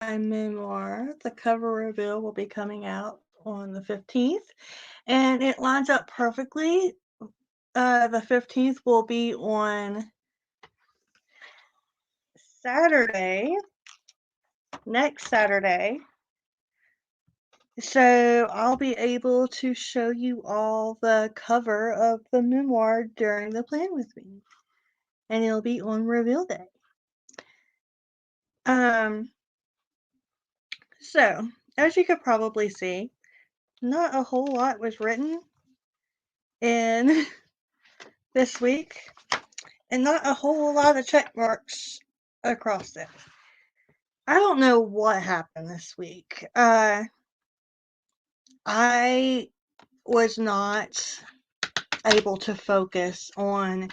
my memoir. The cover reveal will be coming out on the 15th, and it lines up perfectly. The 15th will be on Saturday, next Saturday. So I'll be able to show you all the cover of the memoir during the plan with me, and it'll be on reveal day. Um, so as you could probably see, not a whole lot was written in this week, and not a whole lot of check marks across it. I don't know what happened this week. I was not able to focus on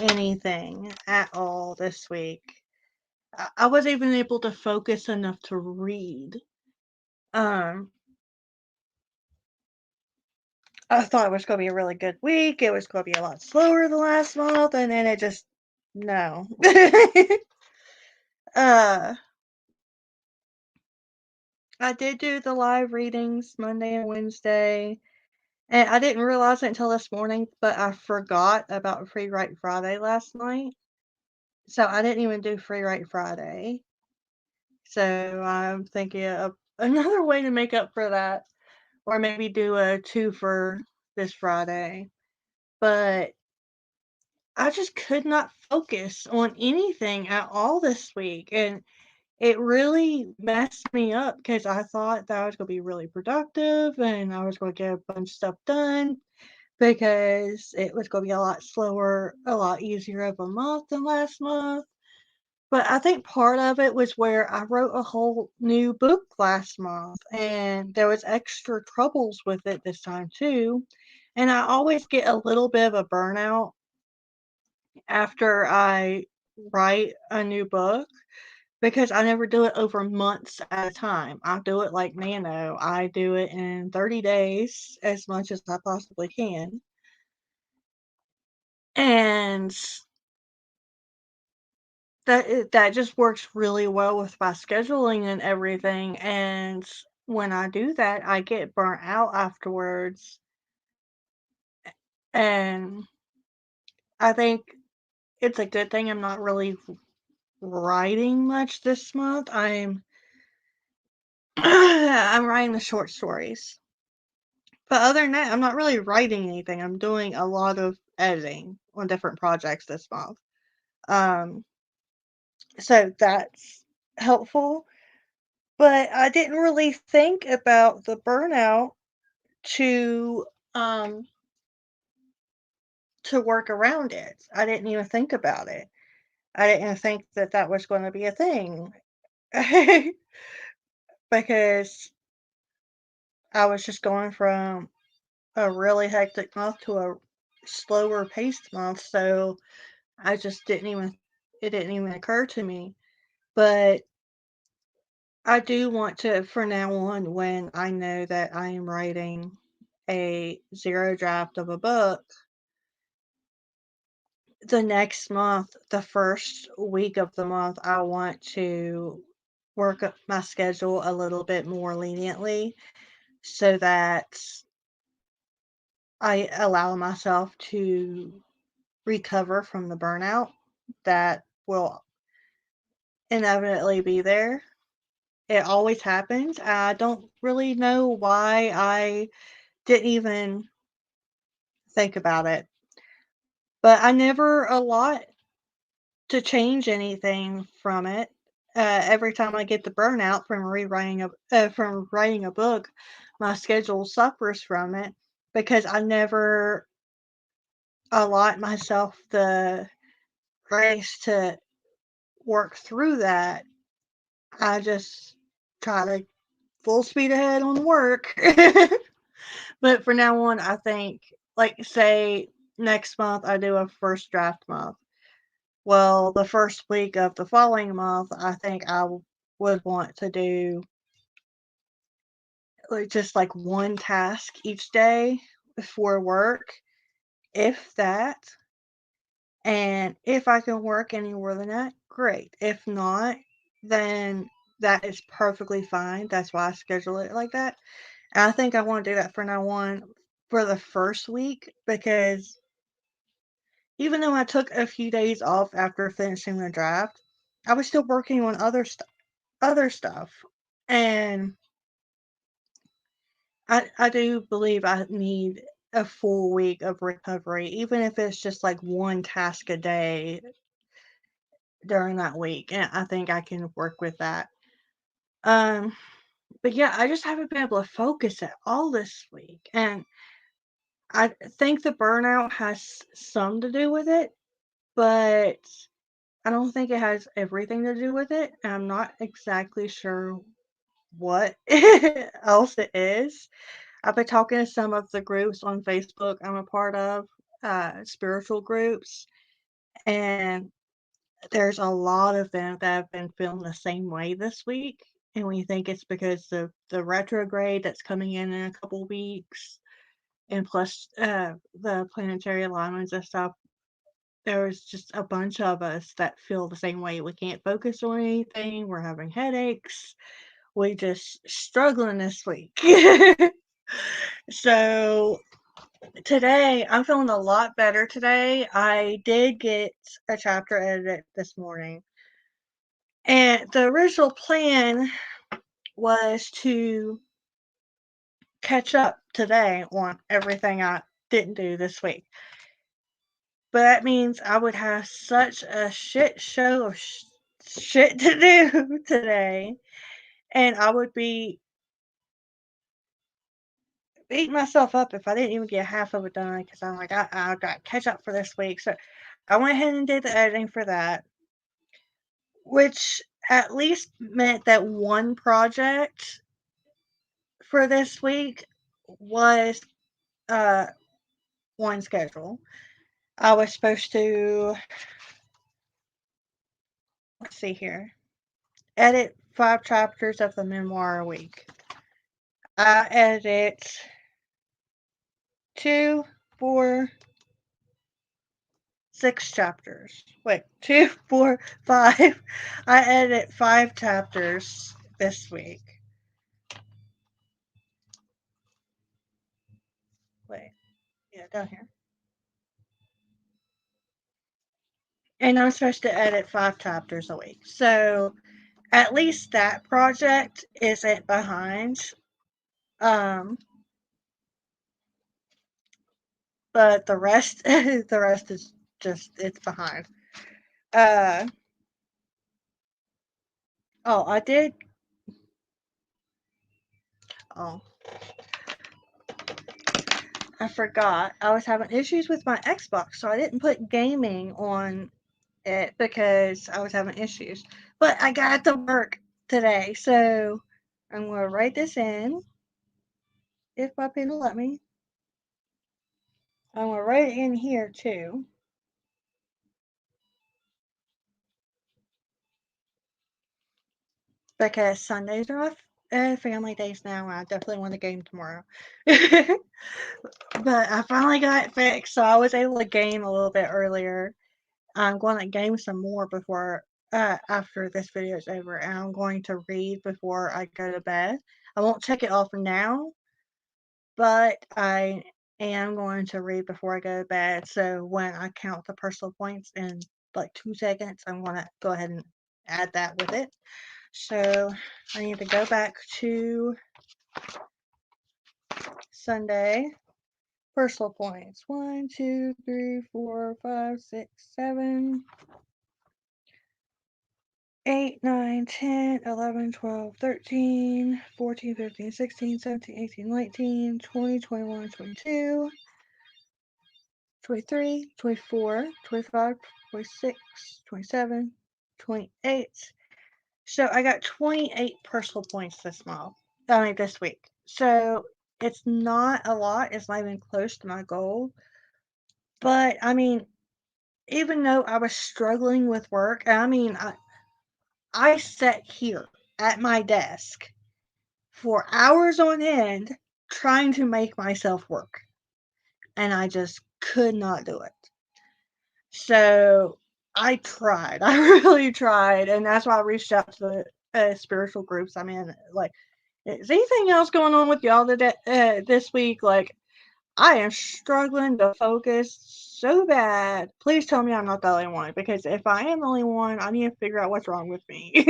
anything at all this week. I wasn't even able to focus enough to read. Um, I thought it was going to be a really good week. It was going to be a lot slower than last month, and then it just no. uh, I did do the live readings Monday and Wednesday, and I didn't realize it until this morning, but I forgot about Free Write Friday last night. So I didn't even do Free Write Friday. So I'm thinking of another way to make up for that, or maybe do a two for this Friday. But I just could not focus on anything at all this week, and it really messed me up because I thought that I was going to be really productive and I was going to get a bunch of stuff done because it was going to be a lot slower, a lot easier of a month than last month. But I think part of it was where I wrote a whole new book last month, and there was extra troubles with it this time too. And I always get a little bit of a burnout after I write a new book because I never do it over months at a time. I do it like Nano. I do it in 30 days as much as I possibly can. And that just works really well with my scheduling and everything, and when I do that, I get burnt out afterwards, and I think it's a good thing I'm not really writing much this month. I'm writing the short stories. But other than that, I'm not really writing anything. I'm doing a lot of editing on different projects this month. Um, so that's helpful. But I didn't really think about the burnout to um to work around it. I didn't even think about it. I didn't even think that that was going to be a thing because I was just going from a really hectic month to a slower paced month, so I just didn't even it didn't even occur to me. But I do want to, for now on, when I know that I am writing a zero draft of a book, the next month, the first week of the month, I want to work up my schedule a little bit more leniently so that I allow myself to recover from the burnout that will inevitably be there. It always happens. I don't really know why I didn't even think about it, but I never allot to change anything from it. Every time I get the burnout from from writing a book, my schedule suffers from it because I never allot myself the grace to work through that. I just try to full speed ahead on work. But for now on, I think, like, say next month I do a first draft month. Well, the first week of the following month, I think I would want to do like just like one task each day for work, if that. And if I can work any more than that, great. If not, then that is perfectly fine. That's why I schedule it like that. And I think I want to do that for now on for the first week because even though I took a few days off after finishing the draft, I was still working on other stuff. And I do believe I need a full week of recovery, even if it's just like one task a day during that week. And I think I can work with that. Um, but yeah, I just haven't been able to focus at all this week. And I think the burnout has some to do with it, but I don't think it has everything to do with it. And I'm not exactly sure what else it is. I've been talking to some of the groups on Facebook I'm a part of, spiritual groups, and there's a lot of them that have been feeling the same way this week. And we think it's because of the retrograde that's coming in a couple weeks, and plus the planetary alignments and stuff. There's just a bunch of us that feel the same way. We can't focus on anything. We're having headaches. We just struggling this week. So today, I'm feeling a lot better today. I did get a chapter edited this morning. And the original plan was to catch up today on everything I didn't do this week. But that means I would have such a shit show of shit to do today. And I would be beating myself up if I didn't even get half of it done because I'm like, I got to catch up for this week. So I went ahead and did the editing for that, which at least meant that one project for this week was uh, on schedule. I was supposed to, let's see here, edit 5 chapters of the memoir a week. I edited 2, 4, 6 chapters. Wait, 2, 4, 5. I edited 5 chapters this week. Wait, yeah, down here. And I'm supposed to edit 5 chapters a week. So at least that project isn't behind. Um, but the rest, the rest is just it's behind. Uh, oh, I did. Oh, I forgot. I was having issues with my Xbox, so I didn't put gaming on it because I was having issues. But I got to work today, so I'm gonna write this in if my pen will let me. I'm gonna write it in here too. Because Sundays are my family days now. I definitely want to game tomorrow. But I finally got it fixed, so I was able to game a little bit earlier. I'm going to game some more before after this video is over, and I'm going to read before I go to bed. I won't check it off now, but I am going to read before I go to bed. So when I count the personal points in like 2 seconds, I'm going to go ahead and add that with it. So I need to go back to Sunday. Personal points 1, 2, 3, 4, 5, 6, 7, 8, 9, 10, 11, 12, 13, 14, 15, 16, 17, 18, 19, 20, 21, 22, 23, 24, 25, 26, 27, 28. So I got 28 personal points this month. I mean, this week. So it's not a lot. It's not even close to my goal. But I mean, even though I was struggling with work, I sat here at my desk for hours on end trying to make myself work. And I just could not do it. So I tried. I really tried. And that's why I reached out to spiritual groups I'm in. Like, is anything else going on with y'all today, this week? Like, I am struggling to focus so bad. Please tell me I'm not the only one, because if I am the only one, I need to figure out what's wrong with me.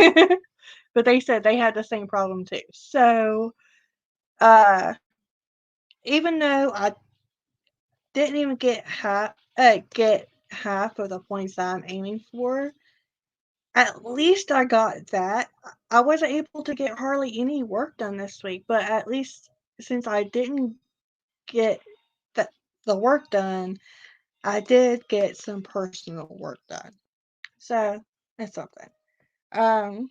But they said they had the same problem too. So, uh, even though I didn't even get half of the points that I'm aiming for, at least I got that. I wasn't able to get hardly any work done this week, but at least since I didn't get the the work done, I did get some personal work done. So it's something. Um,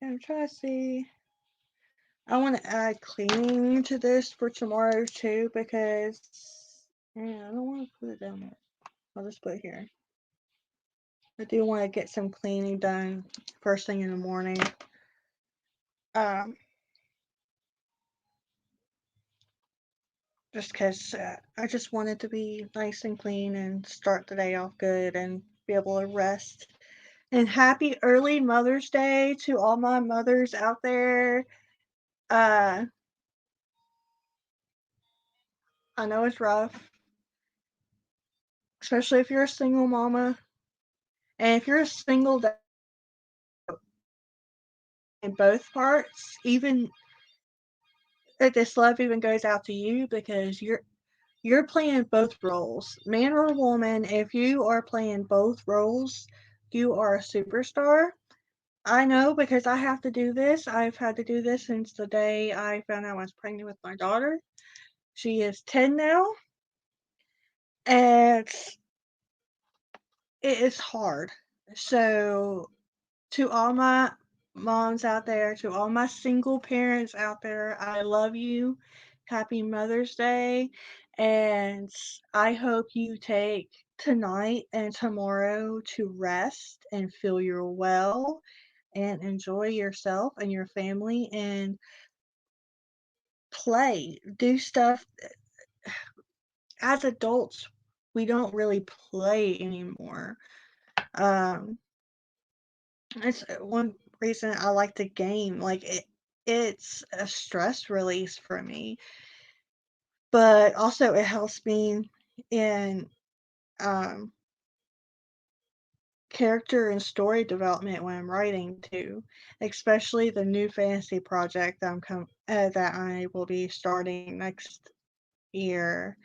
I'm trying to see. I want to add cleaning to this for tomorrow too, because yeah, I don't want to put it down there. I'll just put it here. I do want to get some cleaning done first thing in the morning. Um, just because I just want it to be nice and clean and start the day off good and be able to rest. And happy early Mother's Day to all my mothers out there. Uh, I know it's rough, especially if you're a single mama. And if you're a single dad in both parts, even this love even goes out to you, because you're playing both roles. Man or woman, if you are playing both roles, you are a superstar. I know, because I have to do this. I've had to do this since the day I found out I was pregnant with my daughter. She is 10 now, and it is hard. So, to all my moms out there, to all my single parents out there, I love you. Happy Mother's Day. And I hope you take tonight and tomorrow to rest and feel you're well and enjoy yourself and your family and play. Do stuff. As adults, we don't really play anymore. Um, It's one reason I like to game. Like it's a stress release for me, but also it helps me in um, character and story development when I'm writing too. Especially the new fantasy project that I will be starting next year.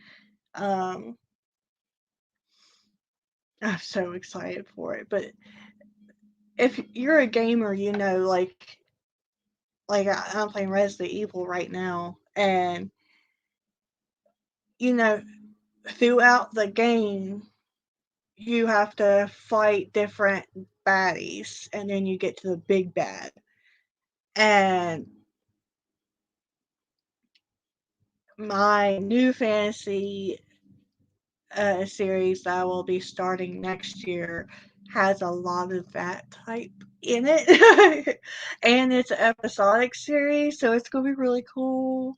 Um, I'm so excited for it. But if you're a gamer, you know, I'm playing Resident Evil right now, and you know, throughout the game, you have to fight different baddies, and then you get to the big bad. And my new fantasy series that I will be starting next year has a lot of that type in it. And it's an episodic series, so it's going to be really cool.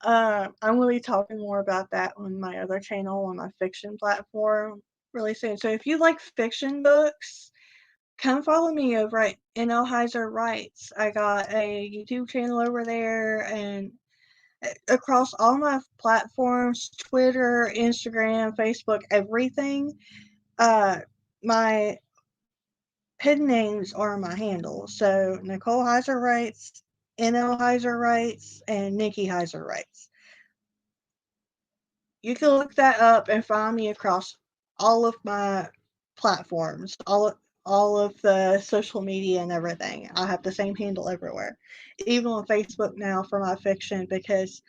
I'm going to be talking more about that on my other channel on my fiction platform really soon. So if you like fiction books, come follow me over at NL Heiser Writes. I got a YouTube channel over there, and across all my platforms, Twitter, Instagram, Facebook, everything. Uh, my hidden names are my handles. So Nicole Heiser Writes, NL Heiser Writes, and Nikki Heiser Writes. You can look that up and find me across all of my platforms, all of the social media and everything. I have the same handle everywhere, even on Facebook now for my fiction, because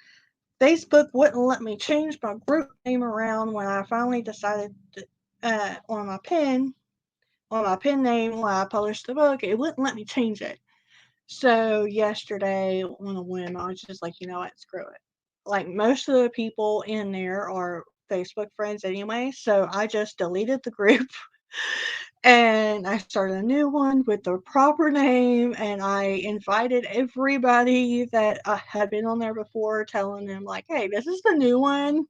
Facebook wouldn't let me change my group name around when I finally decided to, on my pen name when I published the book. It wouldn't let me change it. So yesterday, on a whim, I was just like, you know what, screw it. Like, most of the people in there are Facebook friends anyway, so I just deleted the group and I started a new one with the proper name, and I invited everybody that had been on there before, telling them like, hey, this is the new one,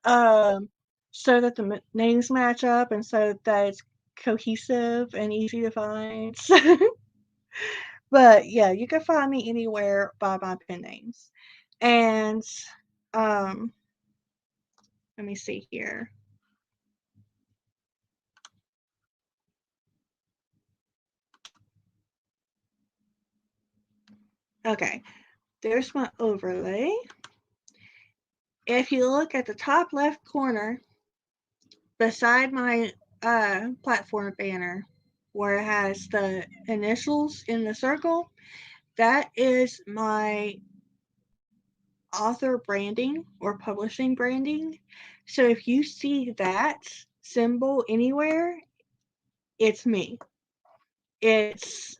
um, so that the names match up and so that it's cohesive and easy to find. But yeah, you can find me anywhere by my pen names. And um, let me see here. Okay, there's my overlay. If you look at the top left corner beside my platform banner, where it has the initials in the circle, that is my author branding or publishing branding. So if you see that symbol anywhere, it's me. It's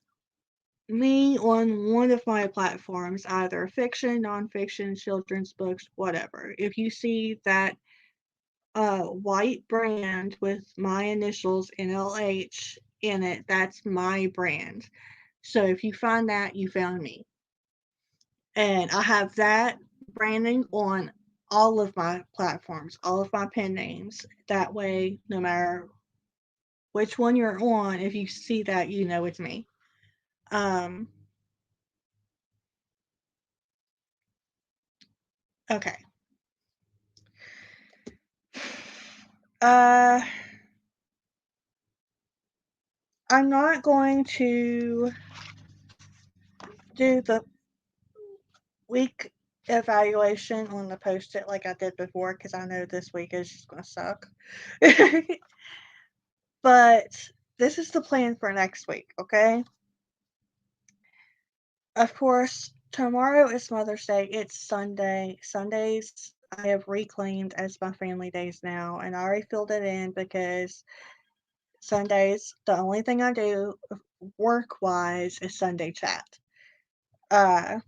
me on one of my platforms, either fiction, nonfiction, children's books, whatever. If you see that white brand with my initials NLH in it, that's my brand. So if you find that, you found me. And I have that branding on all of my platforms, all of my pen names. That way, no matter which one you're on, if you see that, you know it's me. Um, okay. Uh, I'm not going to do the week evaluation on the post it like I did before because I know this week is just going to suck. But this is the plan for next week, okay? Of course, tomorrow is Mother's Day. It's Sunday. Sundays I have reclaimed as my family days now, and I already filled it in because Sundays, the only thing I do work wise is Sunday chat. Uh,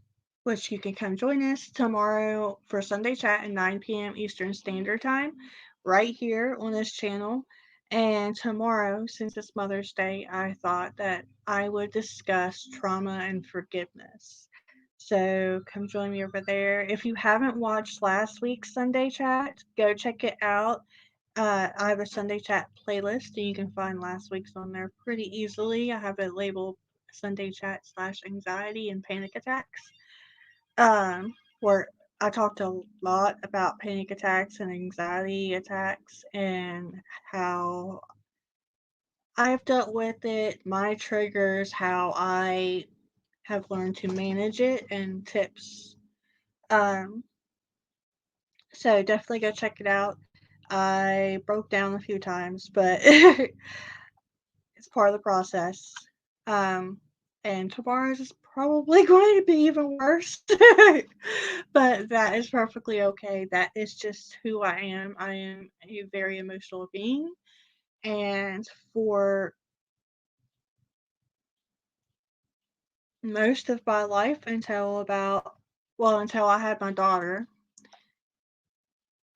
which you can come join us tomorrow for Sunday chat at 9 p.m. Eastern Standard Time, right here on this channel. And tomorrow, since it's Mother's Day, I thought that I would discuss trauma and forgiveness. So come join me over there. If you haven't watched last week's Sunday chat, go check it out. I have a Sunday chat playlist, and you can find last week's on there pretty easily. I have it labeled Sunday chat slash anxiety and panic attacks, where I talked a lot about panic attacks and anxiety attacks and how I've dealt with it, my triggers, how I have learned to manage it, and tips. Um, so definitely go check it out. I broke down a few times, but it's part of the process. Um, and tomorrow's is probably going to be even worse. But that is perfectly okay. That is just who I am. I am a very emotional being. And for most of my life until I had my daughter,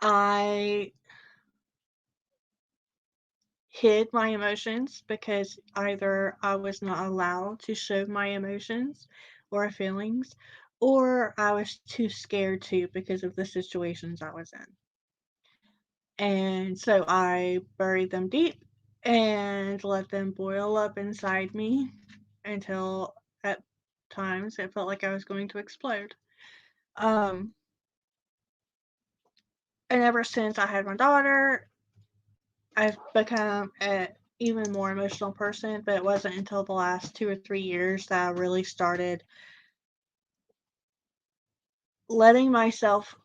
I hid my emotions because either I was not allowed to show my emotions or feelings, or I was too scared to because of the situations I was in. And so I buried them deep and let them boil up inside me until at times it felt like I was going to explode. Um, and ever since I had my daughter, I've become an even more emotional person, but it wasn't until the last 2 or 3 years that I really started letting myself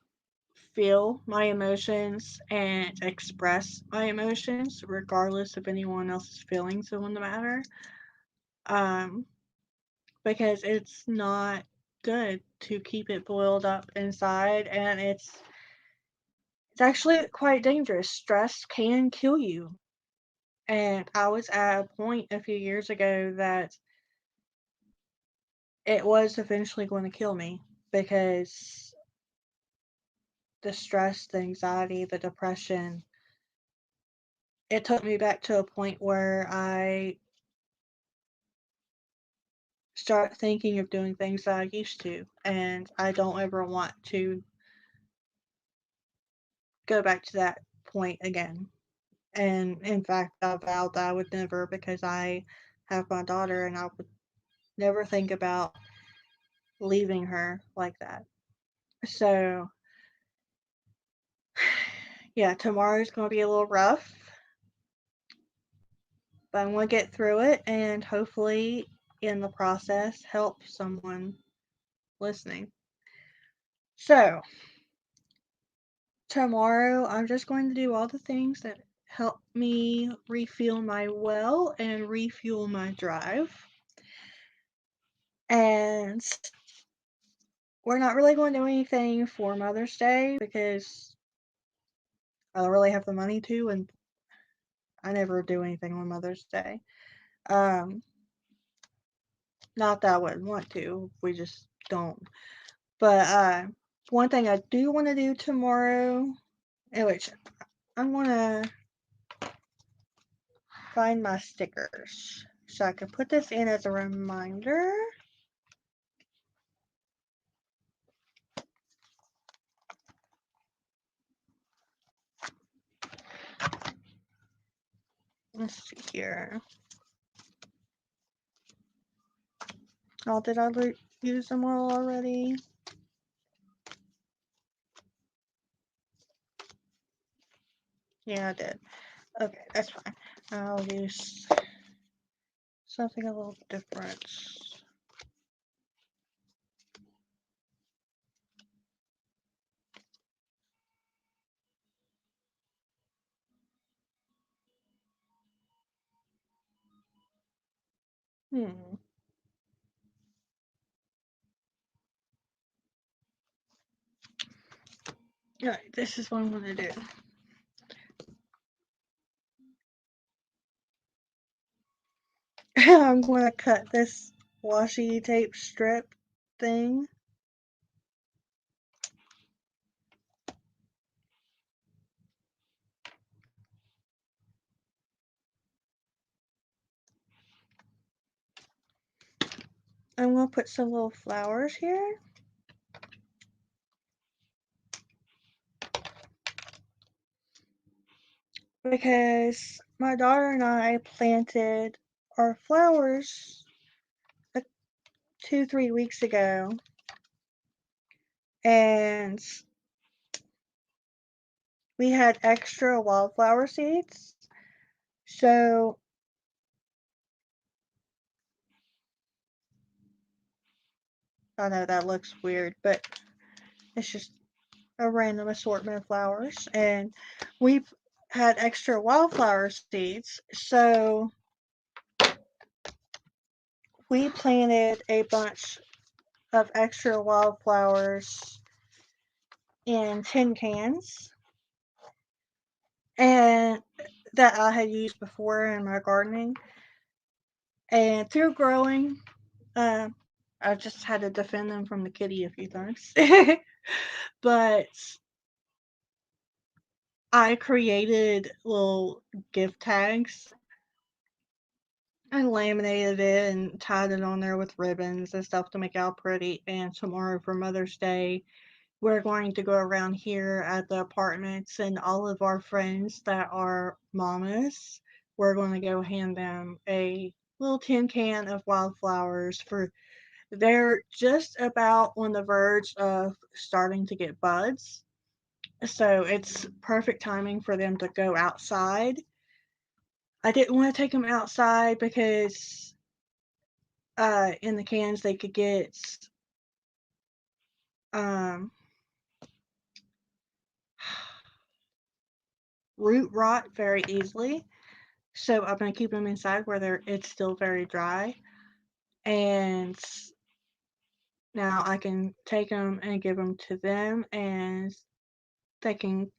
feel my emotions and express my emotions, regardless of anyone else's feelings on the matter. Um, because it's not good to keep it boiled up inside, and it's actually quite dangerous. Stress can kill you. And I was at a point a few years ago that it was eventually going to kill me because the stress, the anxiety, the depression, it took me back to a point where I start thinking of doing things that I used to, and I don't ever want to go back to that point again. And in fact, I vowed that I would never, because I have my daughter and I would never think about leaving her like that. So, yeah, tomorrow's going to be a little rough, but I'm going to get through it and hopefully in the process help someone listening. So, tomorrow I'm just going to do all the things that help me refuel my well and refuel my drive. And we're not really going to do anything for Mother's Day because I don't really have the money to, and I never do anything on Mother's Day. Um, Not that I wouldn't want to, we just don't. But one thing I do want to do tomorrow, in which I'm going to find my stickers. So I can put this in as a reminder. Let's see here. Oh, did I use them all already? Yeah, I did. Okay, that's fine. I'll use something a little different. Hmm. Alright, this is what I'm going to do. I'm going to cut this washi tape strip thing. I'm going to put some little flowers here. Because my daughter and I planted our flowers 2-3 weeks ago. And we had extra wildflower seeds. So I know that looks weird, but it's just a random assortment of flowers. And we've had extra wildflower seeds. So we planted a bunch of extra wildflowers in tin cans. And that I had used before in my gardening. And through growing, uh, I just had to defend them from the kitty a few times. But I created little gift tags and laminated it and tied it on there with ribbons and stuff to make it all pretty. And tomorrow for Mother's Day, we're going to go around here at the apartments and all of our friends that are mamas, we're going to go hand them a little tin can of wildflowers. For they're just about on the verge of starting to get buds, so it's perfect timing for them to go outside. I didn't want to take them outside because in the cans they could get um, root rot very easily. So I'm gonna keep them inside where it's still very dry, and now I can take them and give them to them, and they can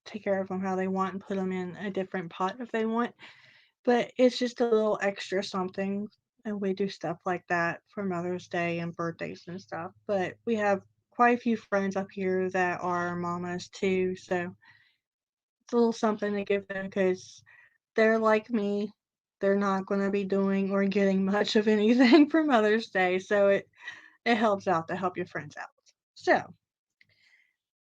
take care of them how they want and put them in a different pot if they want. But it's just a little extra something, and we do stuff like that for Mother's Day and birthdays and stuff. But we have quite a few friends up here that are mamas too, so it's a little something to give them because they're like me. They're not going to be doing or getting much of anything for Mother's Day, so it helps out to help your friends out. So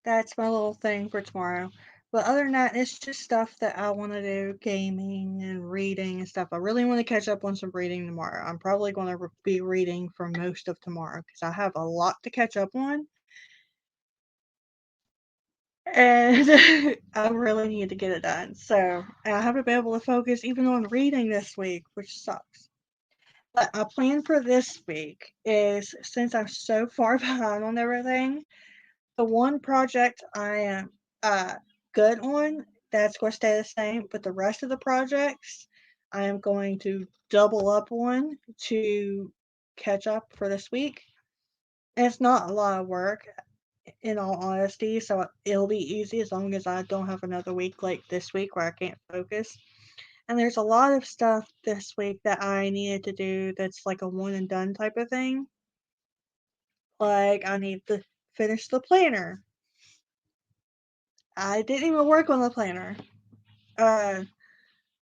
that's my little thing for tomorrow. But other than that, it's just stuff that I want to do, gaming and reading and stuff. I really want to catch up on some reading tomorrow. I'm probably going to be reading for most of tomorrow because I have a lot to catch up on. And I really need to get it done. So I haven't been able to focus even on reading this week, which sucks. But my plan for this week is, since I'm so far behind on everything, the one project I am uh, good on, that's going to stay the same, but the rest of the projects I am going to double up on to catch up for this week. And it's not a lot of work, in all honesty, so it'll be easy as long as I don't have another week like this week where I can't focus. And there's a lot of stuff this week that I needed to do that's like a one and done type of thing. Like, I need to finish the planner. I didn't even work on the planner. Uh,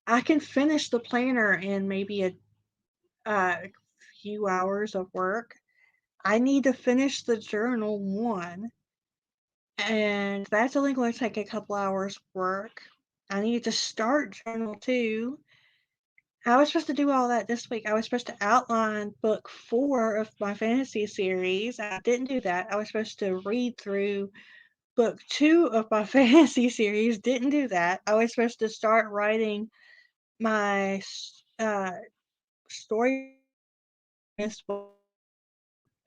I can finish the planner in maybe a few hours of work. I need to finish the journal one, and that's only going to take a couple hours work. I need to start journal two. I was supposed to do all that this week. I was supposed to outline book 4 of my fantasy series. I didn't do that. I was supposed to read through book 2 of my fantasy series. Didn't do that. I was supposed to start writing my story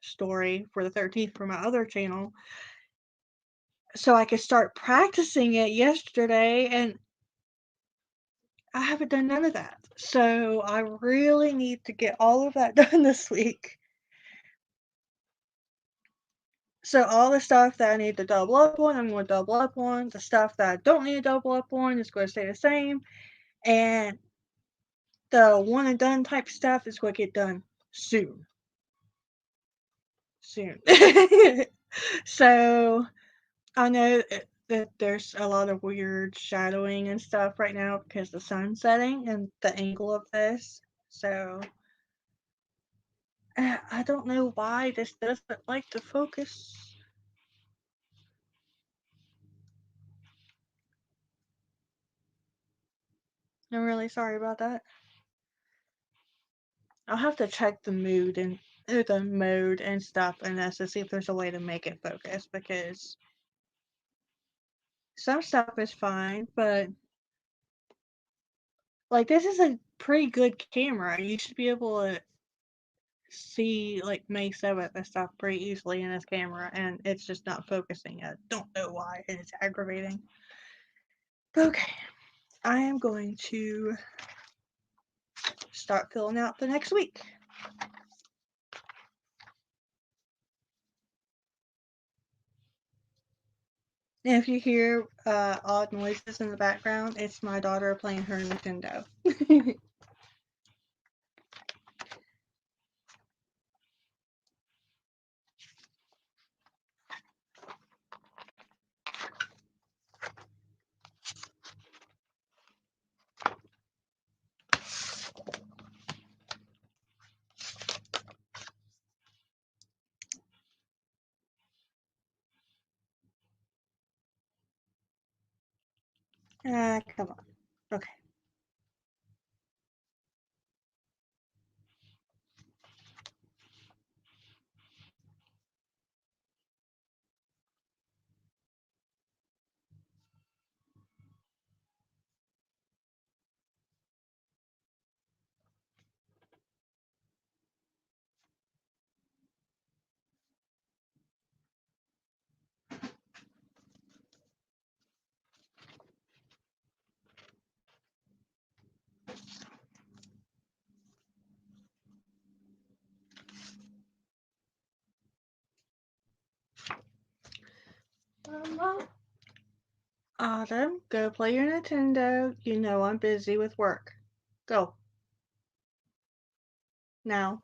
story for the 13th for my other channel so I could start practicing it yesterday, and I haven't done none of that. So I really need to get all of that done this week. So all the stuff that I need to double up on, I'm going to double up on. The stuff that I don't need to double up on is going to stay the same. And the one and done type stuff is going to get done soon. Soon. So I know that there's a lot of weird shadowing and stuff right now because the sun's setting and the angle of this. So I don't know why this doesn't like to focus. I'm really sorry about that. I'll have to check the mood and the mode and stuff and this to see if there's a way to make it focus, because some stuff is fine, but like this is a pretty good camera. You should be able to see like May 7th and stuff pretty easily in this camera, and it's just not focusing. I don't know why, and it's aggravating. Okay, I am going to start filling out the next week. And if you hear odd noises in the background, it's my daughter playing her Nintendo. Come on. Okay. Autumn, go play your Nintendo. You know I'm busy with work. Go. Now.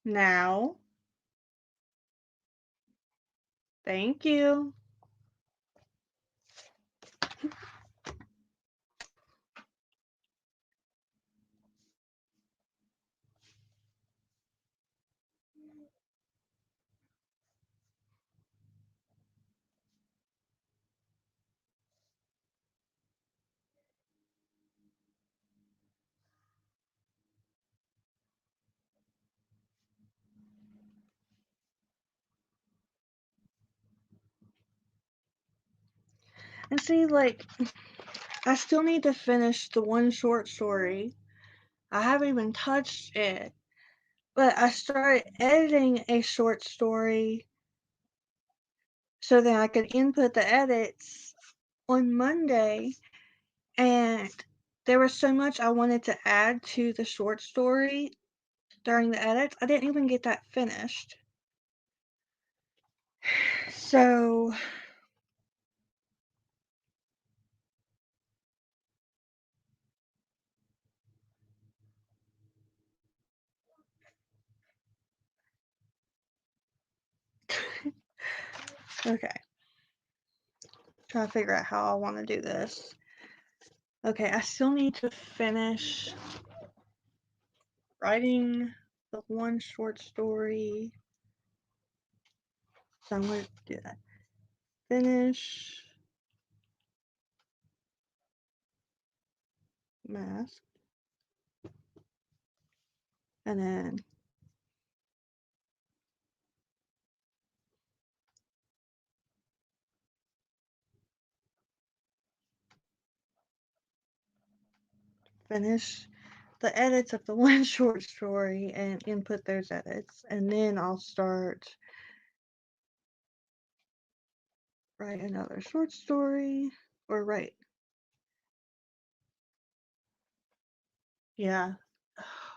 Now. Thank you. And see, like, I still need to finish the one short story. I haven't even touched it. But I started editing a short story so that I could input the edits on Monday. And there was so much I wanted to add to the short story during the edits. I didn't even get that finished. So, okay. Trying to figure out how I want to do this. Okay, I still need to finish writing the one short story. So I'm going to do that. Finish mask. And then finish the edits of the one short story and input those edits. And then I'll start write another short story. Or write. Yeah.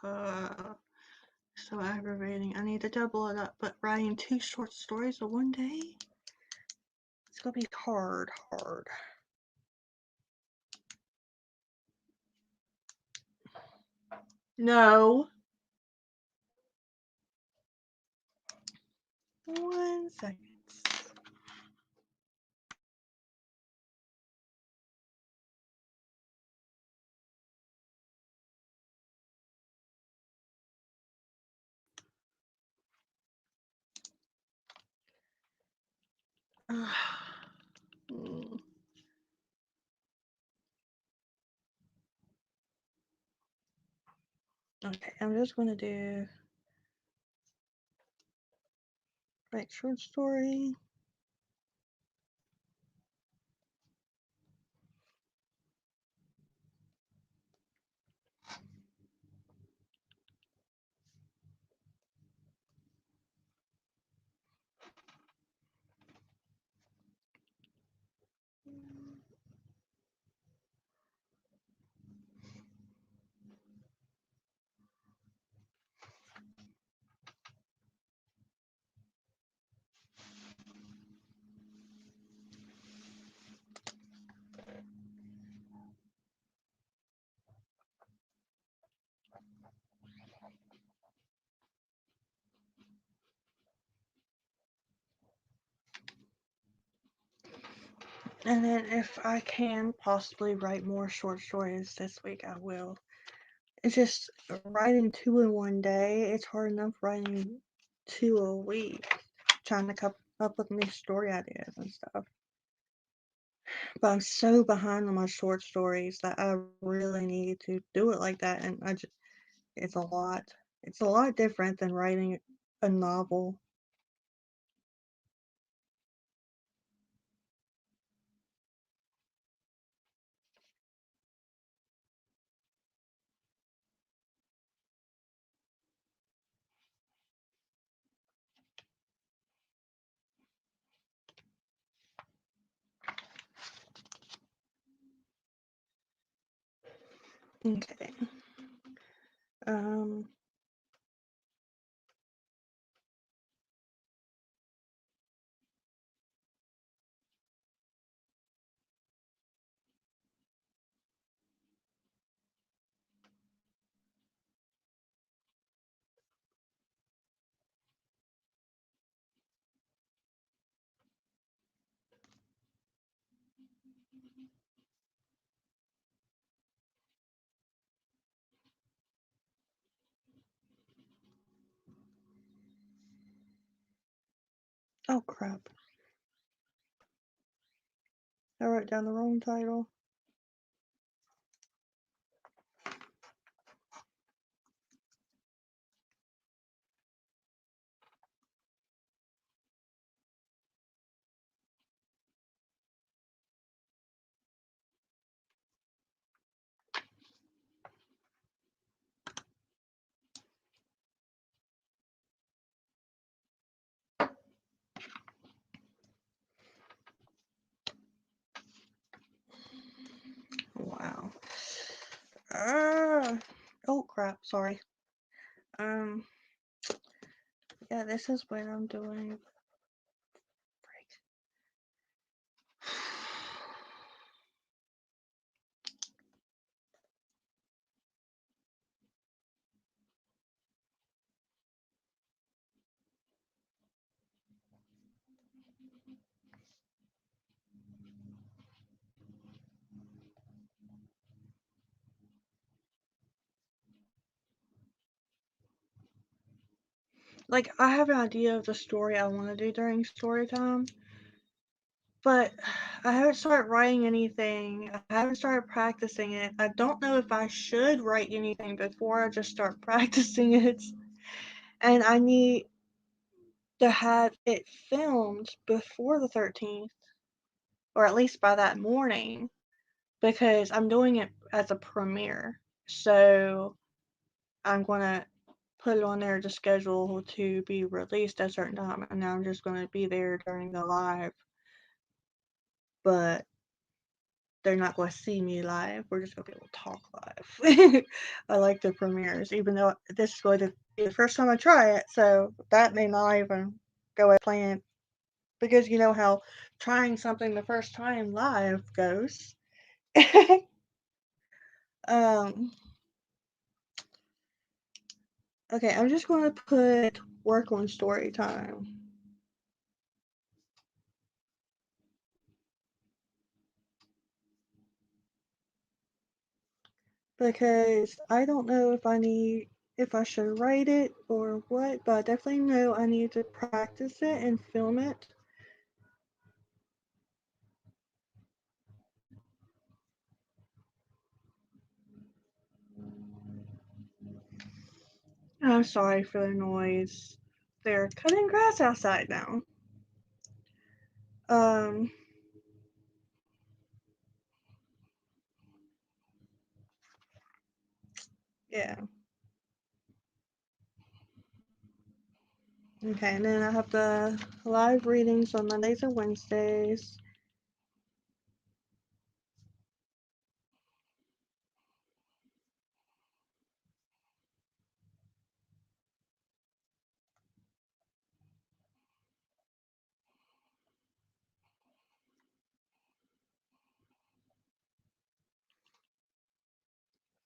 So aggravating. I need to double it up, but writing 2 short stories in one day? It's gonna be hard. No. 1 second. Okay, I'm just gonna do write short story. And then if I can possibly write more short stories this week, I will. It's just writing 2 in one day. It's hard enough writing 2 a week. Trying to come up with new story ideas and stuff. But I'm so behind on my short stories that I really need to do it like that, and it's a lot. It's a lot different than writing a novel. Okay. Um. Oh crap! I wrote down the wrong title. Oh crap, sorry. Um, yeah, this is what I'm doing. Break. Like, I have an idea of the story I want to do during story time, but I haven't started writing anything. I haven't started practicing it. I don't know if I should write anything before I just start practicing it. And I need to have it filmed before the 13th, or at least by that morning, because I'm doing it as a premiere. So I'm going to put it on there to schedule to be released at a certain time, and I'm just going to be there during the live, but they're not going to see me live. We're just going to be able to talk live. I like the premieres, even though this is going to be the first time I try it, so that may not even go as planned, because you know how trying something the first time live goes. um, okay, I'm just going to put work on story time. Because I don't know if I should write it or what, but I definitely know I need to practice it and film it. I'm sorry for the noise. They're cutting grass outside now. Um, yeah. Okay, and then I have the live readings on Mondays and Wednesdays.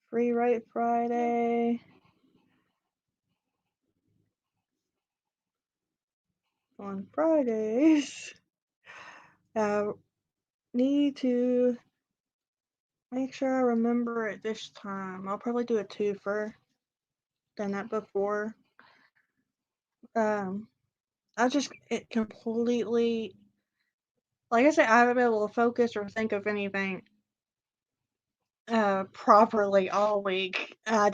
Free Write Friday on Fridays. I need to make sure I remember it this time. I'll probably do a twofer. Done that before. Um, I just it completely, like I said, I haven't been able to focus or think of anything properly all week. It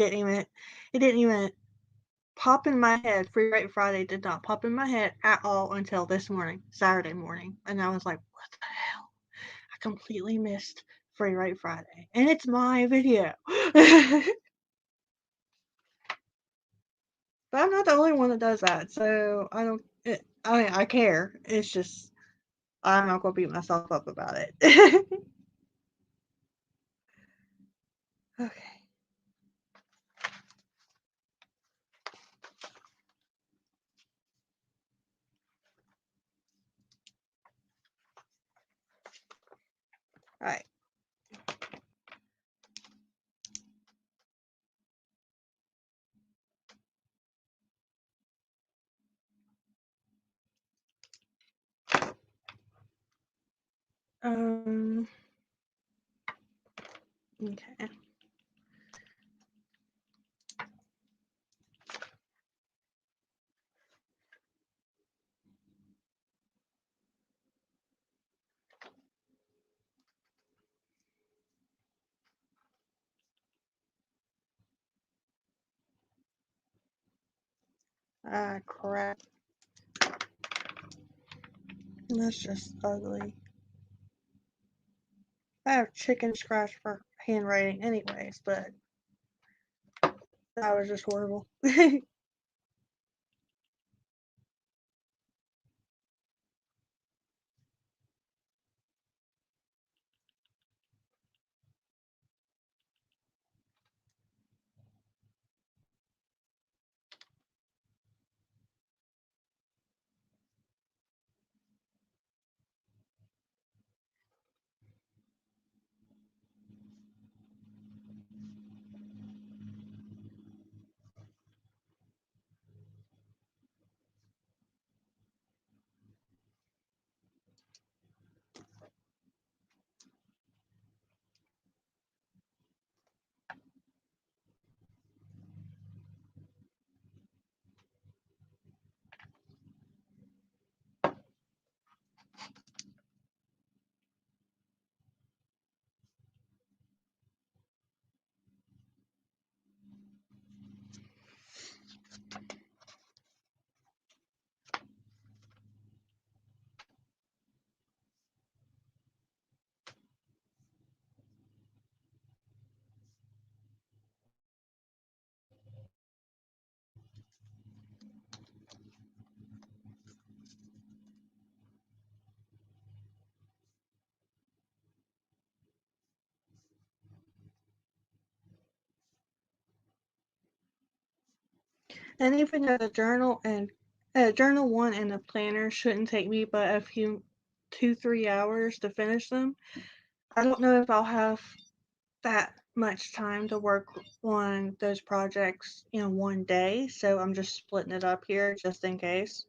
didn't even pop in my head. Free Write Friday did not pop in my head at all until this morning, Saturday morning, and I was like, what the hell? I completely missed Free Write Friday, and it's my video. But I'm not the only one that does that, so I don't. I care. It's just I'm not gonna beat myself up about it. Okay. All right. Um. Okay. Ah, crap. That's just ugly. I have chicken scratch for handwriting, anyways, but that was just horrible. And even though the journal one and the planner shouldn't take me but a few 2-3 hours to finish them, I don't know if I'll have that much time to work on those projects in one day, so I'm just splitting it up here just in case,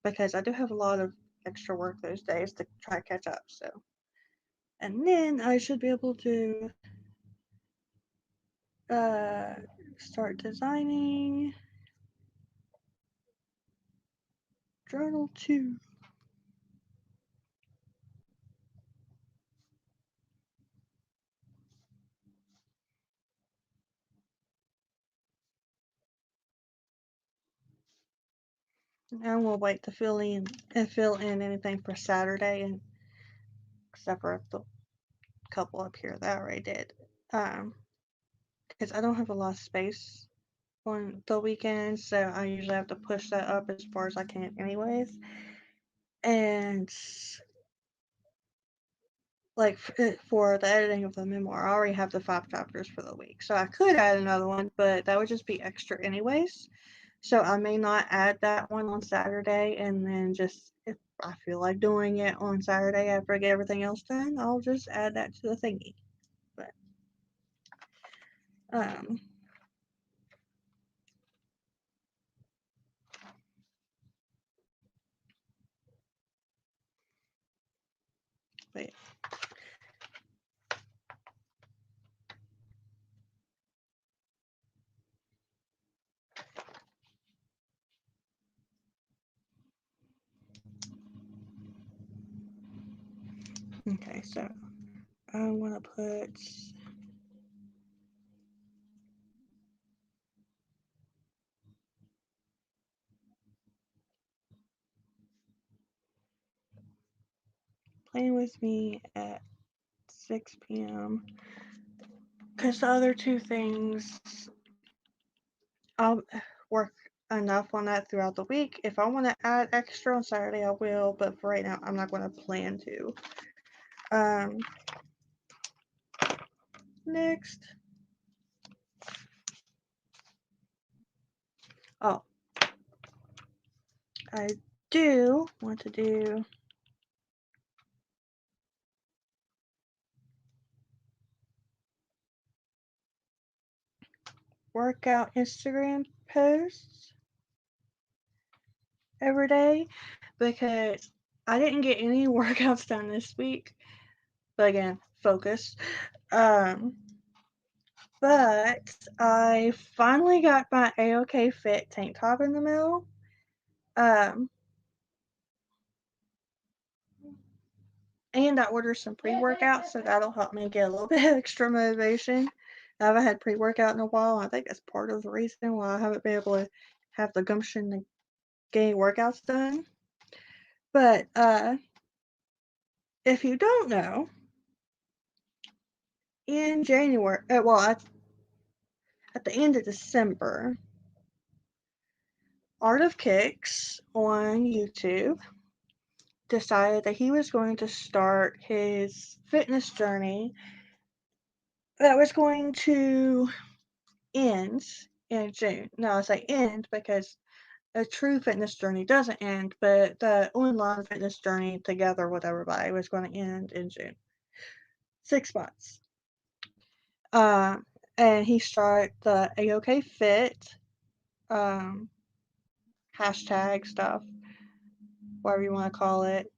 because I do have a lot of extra work those days to try to catch up. So, and then I should be able to uh, start designing journal 2. And we'll wait to fill in anything for Saturday, and except for the couple up here that I already did. Because I don't have a lot of space on the weekends, so I usually have to push that up as far as I can, anyways. And like for the editing of the memoir, I already have the 5 chapters for the week, so I could add another one, but that would just be extra, anyways. So I may not add that one on Saturday, and then just if I feel like doing it on Saturday after I get everything else done, I'll just add that to the thingy. But um, but okay, so I want to put playing with me at 6 p.m. because the other two things I'll work enough on that throughout the week. If I want to add extra on Saturday, I will, but for right now, I'm not going to plan to. Um, next. Oh, I do want to do workout Instagram posts every day because I didn't get any workouts done this week. But again, focus. Um, but I finally got my A-OK Fit tank top in the mail. Um, and I ordered some pre-workout, so that'll help me get a little bit extra motivation. I haven't had pre-workout in a while. I think that's part of the reason why I haven't been able to have the gumption to get workouts done. But if you don't know, in January, at the end of December, Art of Kicks on YouTube decided that he was going to start his fitness journey that was going to end in June. Now, I say end because a true fitness journey doesn't end, but the online fitness journey together with everybody was going to end in June. 6 months. Um, and he started the A-OK Fit um, hashtag stuff, whatever you want to call it.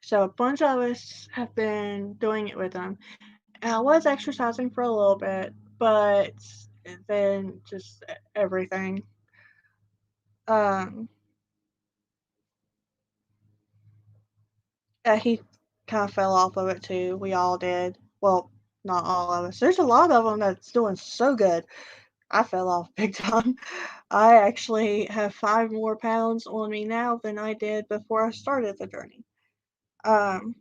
So a bunch of us have been doing it with him. And I was exercising for a little bit, but then just everything. Um, he kind of fell off of it too. We all did. Well, not all of us. There's a lot of them that's doing so good. I fell off big time. I actually have 5 more pounds on me now than I did before I started the journey. Um,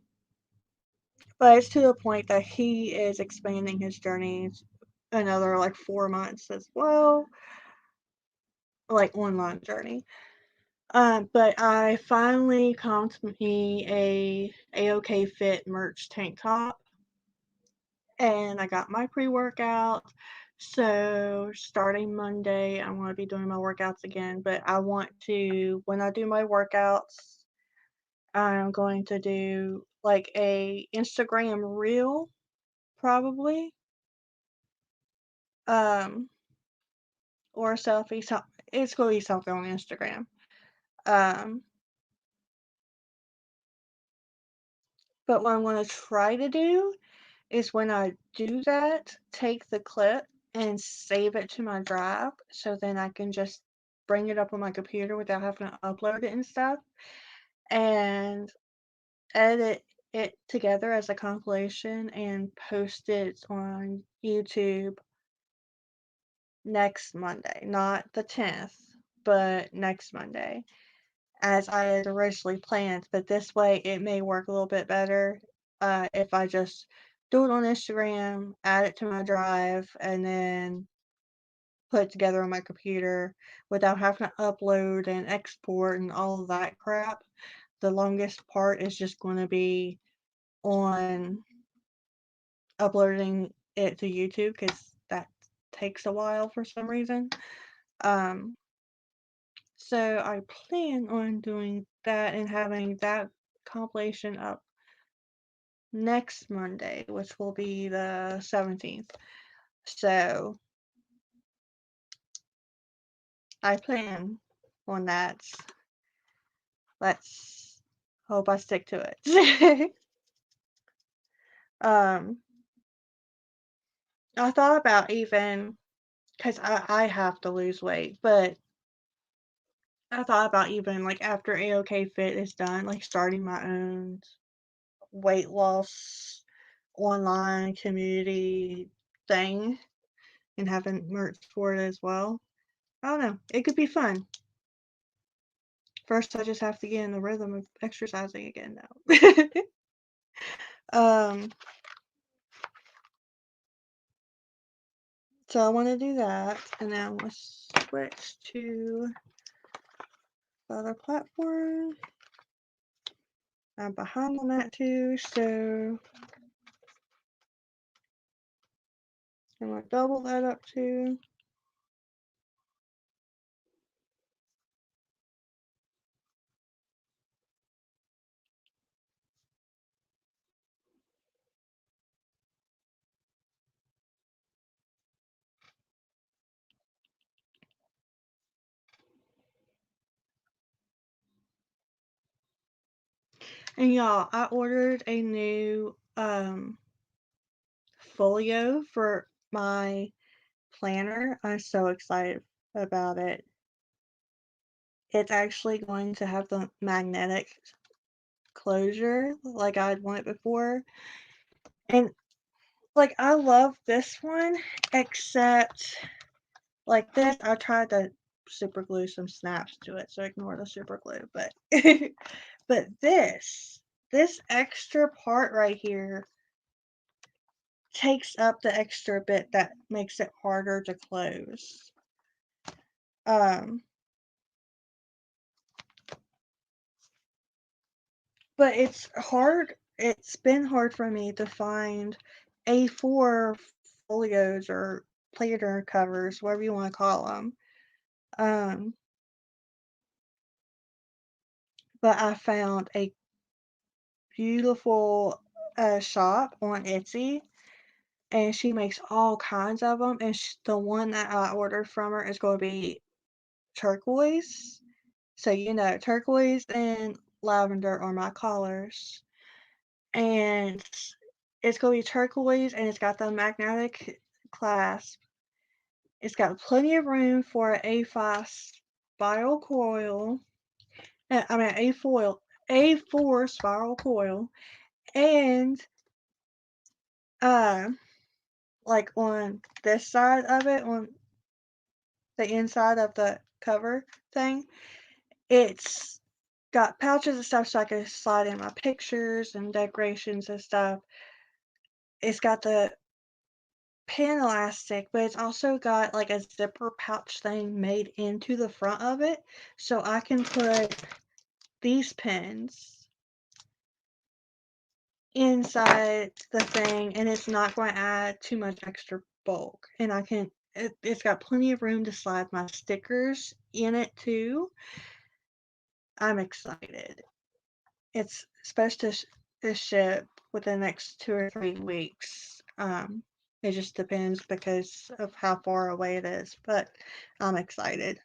but it's to the point that he is expanding his journey another like 4 months as well, like online journey. But I finally comped me a-OK Fit merch tank top, and I got my pre-workout. So starting Monday, I'm gonna be doing my workouts again, but I want to when I do my workouts, I'm going to do like a Instagram reel probably, um, or a selfie. So it's gonna be something on Instagram. Um, but what I'm gonna try to do is when I do that, take the clip and save it to my drive so then I can just bring it up on my computer without having to upload it and stuff and edit it together as a compilation and post it on YouTube next Monday. Not the 10th, but next Monday, as I had originally planned. But this way, it may work a little bit better if I just do it on Instagram, add it to my drive, and then put it together on my computer without having to upload and export and all of that crap. The longest part is just going to be on uploading it to YouTube because that takes a while for some reason. Um, so I plan on doing that and having that compilation up next Monday, which will be the 17th. So I plan on that. Let's hope I stick to it. um, I thought about even because I have to lose weight, but I thought about even like after AOK Fit is done, like starting my own weight loss online community thing and having merch for it as well. I don't know. It could be fun. First, I just have to get in the rhythm of exercising again now. um, so I want to do that, and then let's switch to the other platform. I'm behind on that too, so I'm gonna double that up too. And y'all, I ordered a new folio for my planner. I'm so excited about it. It's actually going to have the magnetic closure like I'd wanted before. And like I love this one, except like this, I tried to super glue some snaps to it, so ignore the super glue. But but this extra part right here takes up the extra bit that makes it harder to close. But it's been hard for me to find A4 folios or planner covers, whatever you want to call them. Um, but I found a beautiful shop on Etsy, and she makes all kinds of them. And the one that I ordered from her is going to be turquoise. So, turquoise and lavender are my colors. And it's going to be turquoise, and it's got the magnetic clasp. It's got plenty of room for an A5 spiral coil. I mean, A4 spiral coil. And, uh, like on this side of it, on the inside of the cover thing, it's got pouches and stuff so I can slide in my pictures and decorations and stuff. It's got the pin elastic, but it's also got like a zipper pouch thing made into the front of it, so I can put these pins inside the thing and it's not going to add too much extra bulk, and it's got plenty of room to slide my stickers in it too. I'm excited. It's supposed to ship within the next 2 or 3 weeks. It just depends because of how far away it is, but I'm excited.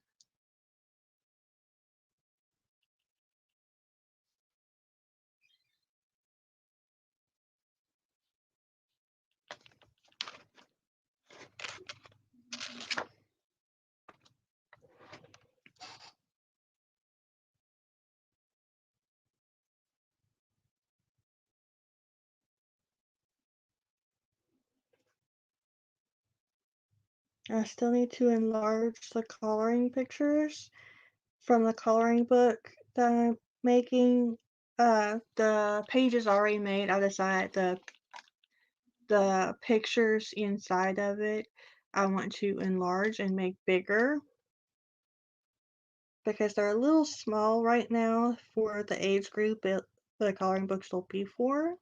I still need to enlarge the coloring pictures from the coloring book that I'm making. The page is already made. I decided the pictures inside of it I want to enlarge and make bigger because they're a little small right now for the age group the coloring books will be for.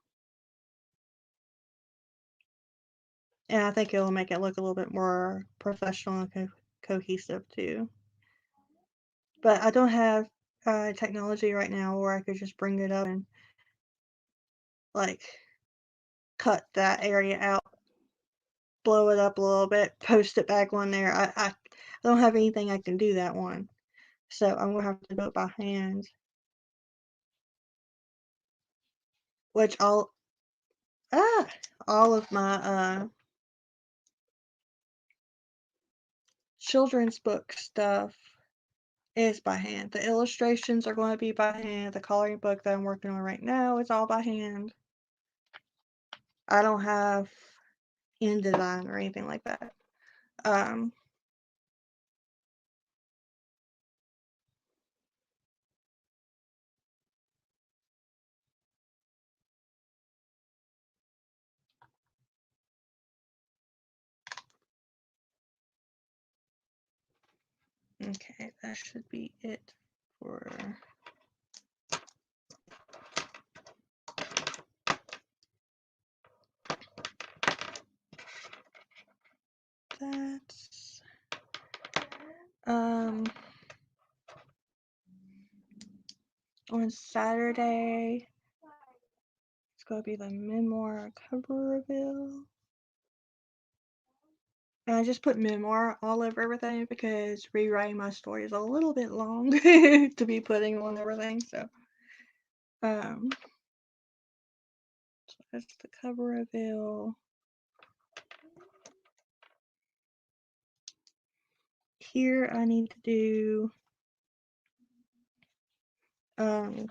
And I think it'll make it look a little bit more professional and cohesive too. But I don't have technology right now where I could just bring it up and like cut that area out, blow it up a little bit, post it back on there. I don't have anything I can do that one. So I'm gonna have to do it by hand. Which ah all of my children's book stuff is by hand. The illustrations are going to be by hand. The coloring book that I'm working on right now is all by hand. I don't have InDesign or anything like that. Um, okay, that should be it for that. On Saturday, it's going to be the Memoir cover reveal. And I just put Memoir all over everything because rewriting my story is a little bit long to be putting on everything. So um, so that's the cover reveal. Here I need to do um,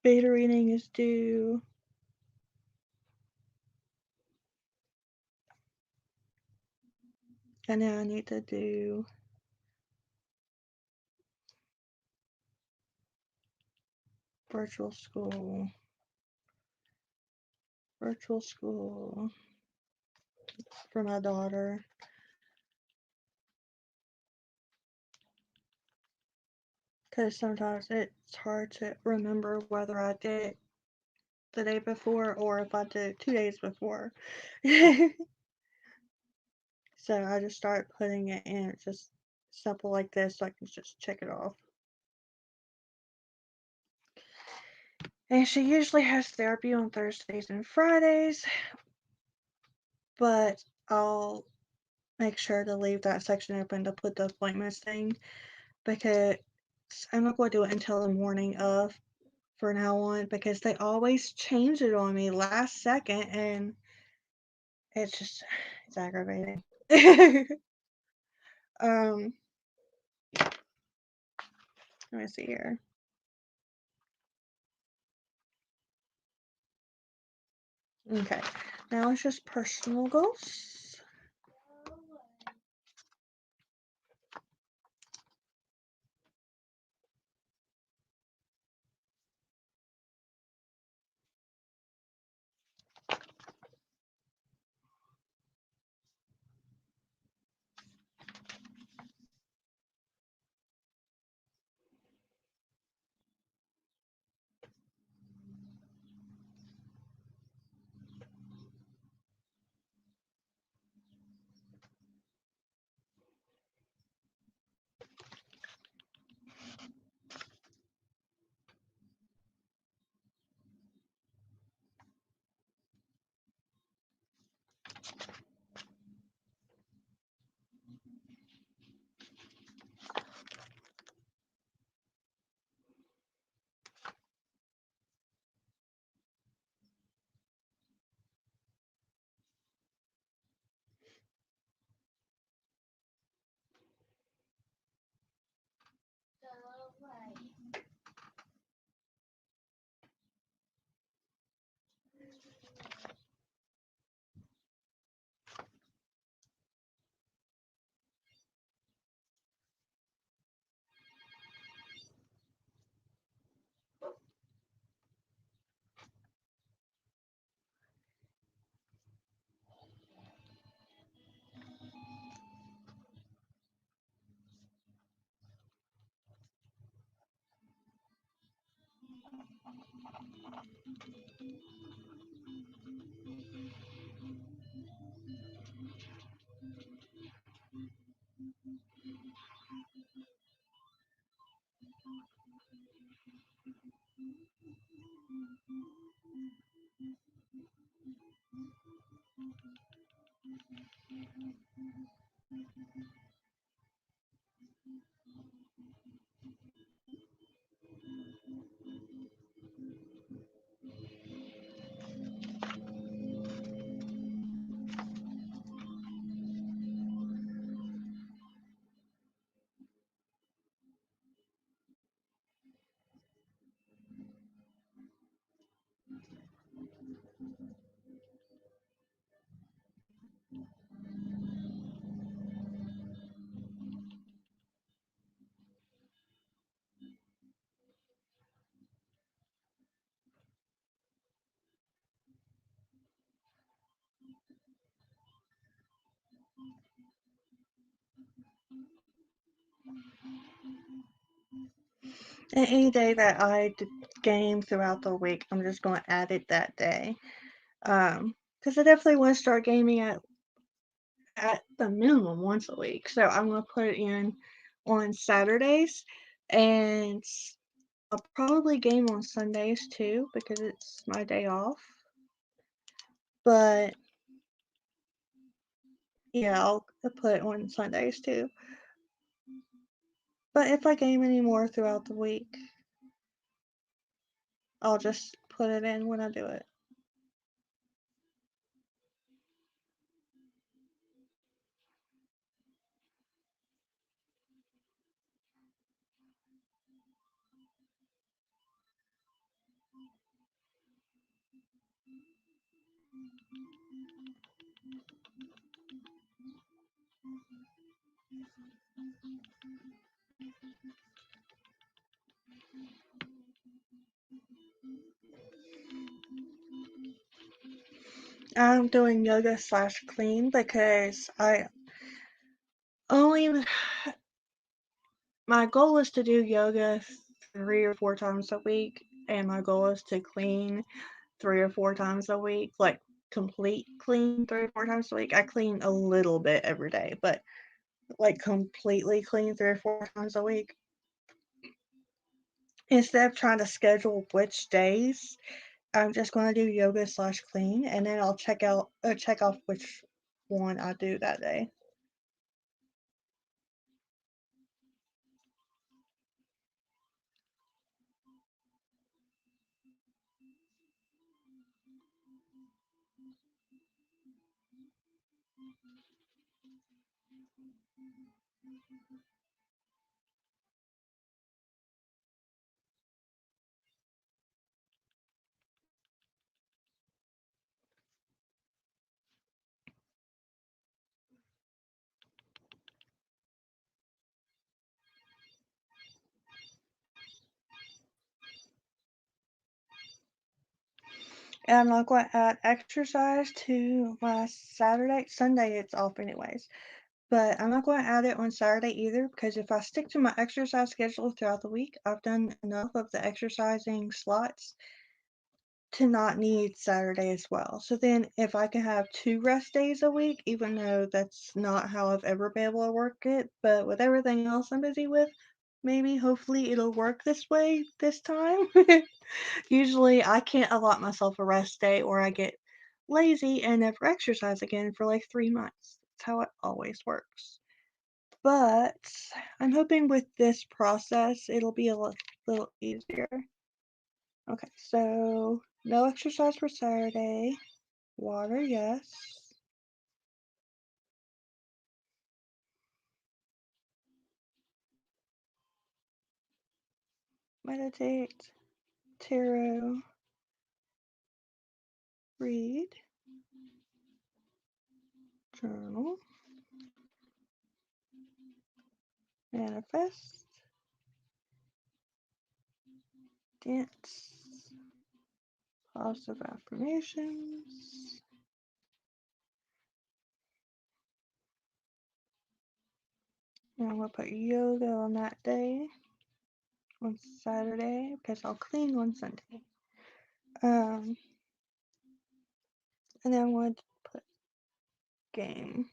beta reading is due. And now I need to do virtual school for my daughter. Because sometimes it's hard to remember whether I did it the day before or if I did it 2 days before. So I just start putting it in. It's just simple like this, so I can just check it off. And she usually has therapy on Thursdays and Fridays, but I'll make sure to leave that section open to put the appointments thing because I'm not going to do it until the morning of for now on because they always change it on me last second and it's aggravating. um Let me see here. Okay, now it's just personal goals. And any day that game throughout the week, I'm just going to add it that day. Because I definitely want to start gaming at the minimum once a week. So I'm going to put it in on Saturdays, and I'll probably game on Sundays too because it's my day off. But yeah, I'll put it on Sundays too. But if I game any more throughout the week, I'll just put it in when I do it. I'm doing yoga slash clean because I only my goal is to do yoga 3 or 4 times a week, and my goal is to clean 3 or 4 times a week, like complete clean 3 or 4 times a week. I clean a little bit every day, but like completely clean 3 or 4 times a week. Instead of trying to schedule which days, I'm just going to do yoga slash clean, and then I'll check off which one I do that day. And I'm not going to add exercise to my Saturday. Sunday it's off anyways. But I'm not going to add it on Saturday either because if I stick to my exercise schedule throughout the week, I've done enough of the exercising slots to not need Saturday as well. So then if I can have 2 rest days a week, even though that's not how I've ever been able to work it, but with everything else I'm busy with, maybe hopefully it'll work this way this time. Usually I can't allot myself a rest day or I get lazy and never exercise again for like 3 months. That's how it always works. But I'm hoping with this process it'll be a little easier. Okay, so no exercise for Saturday. Water, yes. Meditate, tarot, read, journal, manifest, dance, positive affirmations. And I'm gonna put yoga on that day, on Saturday, because I'll clean on Sunday. Um, And then I'm going to put game.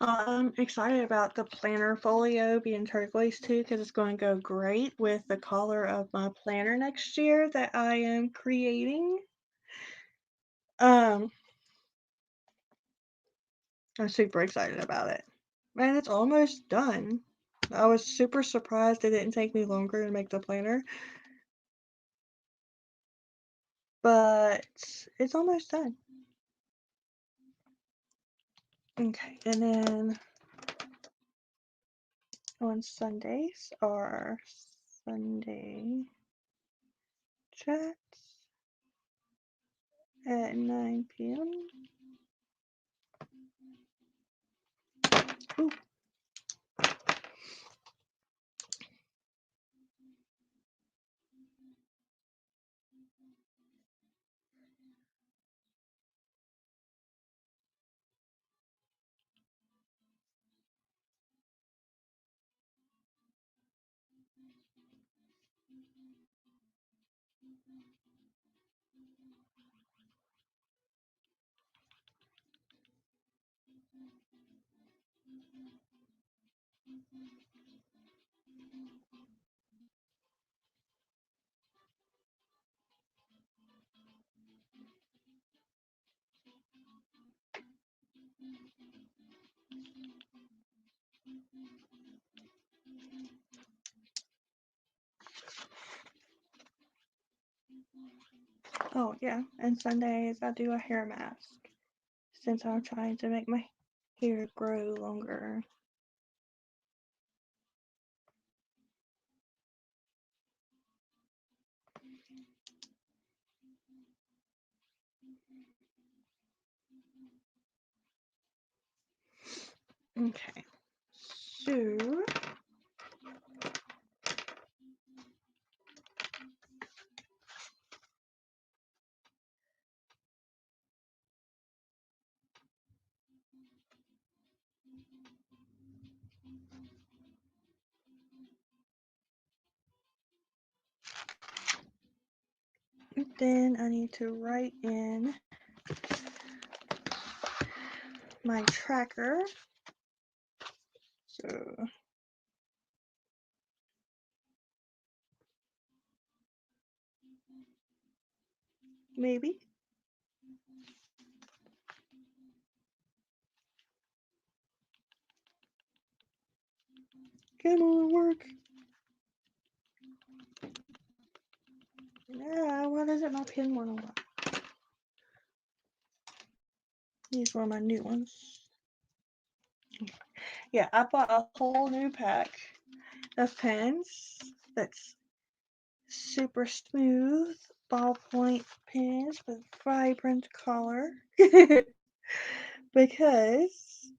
I'm excited about the planner folio being turquoise too because it's going to go great with the color of my planner next year that I am creating. I'm super excited about it. Man, it's almost done. I was super surprised it didn't take me longer to make the planner, but it's almost done. Okay, and then on Sundays are Sunday chats at 9 p.m. Ooh. Oh, yeah, and Sundays I do a hair mask since I'm trying to make my hair grow longer. Okay, so then I need to write in my tracker. So maybe. Come on, work. Yeah, why doesn't my pen want to work? These were my new ones. Yeah, I bought a whole new pack of pens that's super smooth ballpoint pens with vibrant color because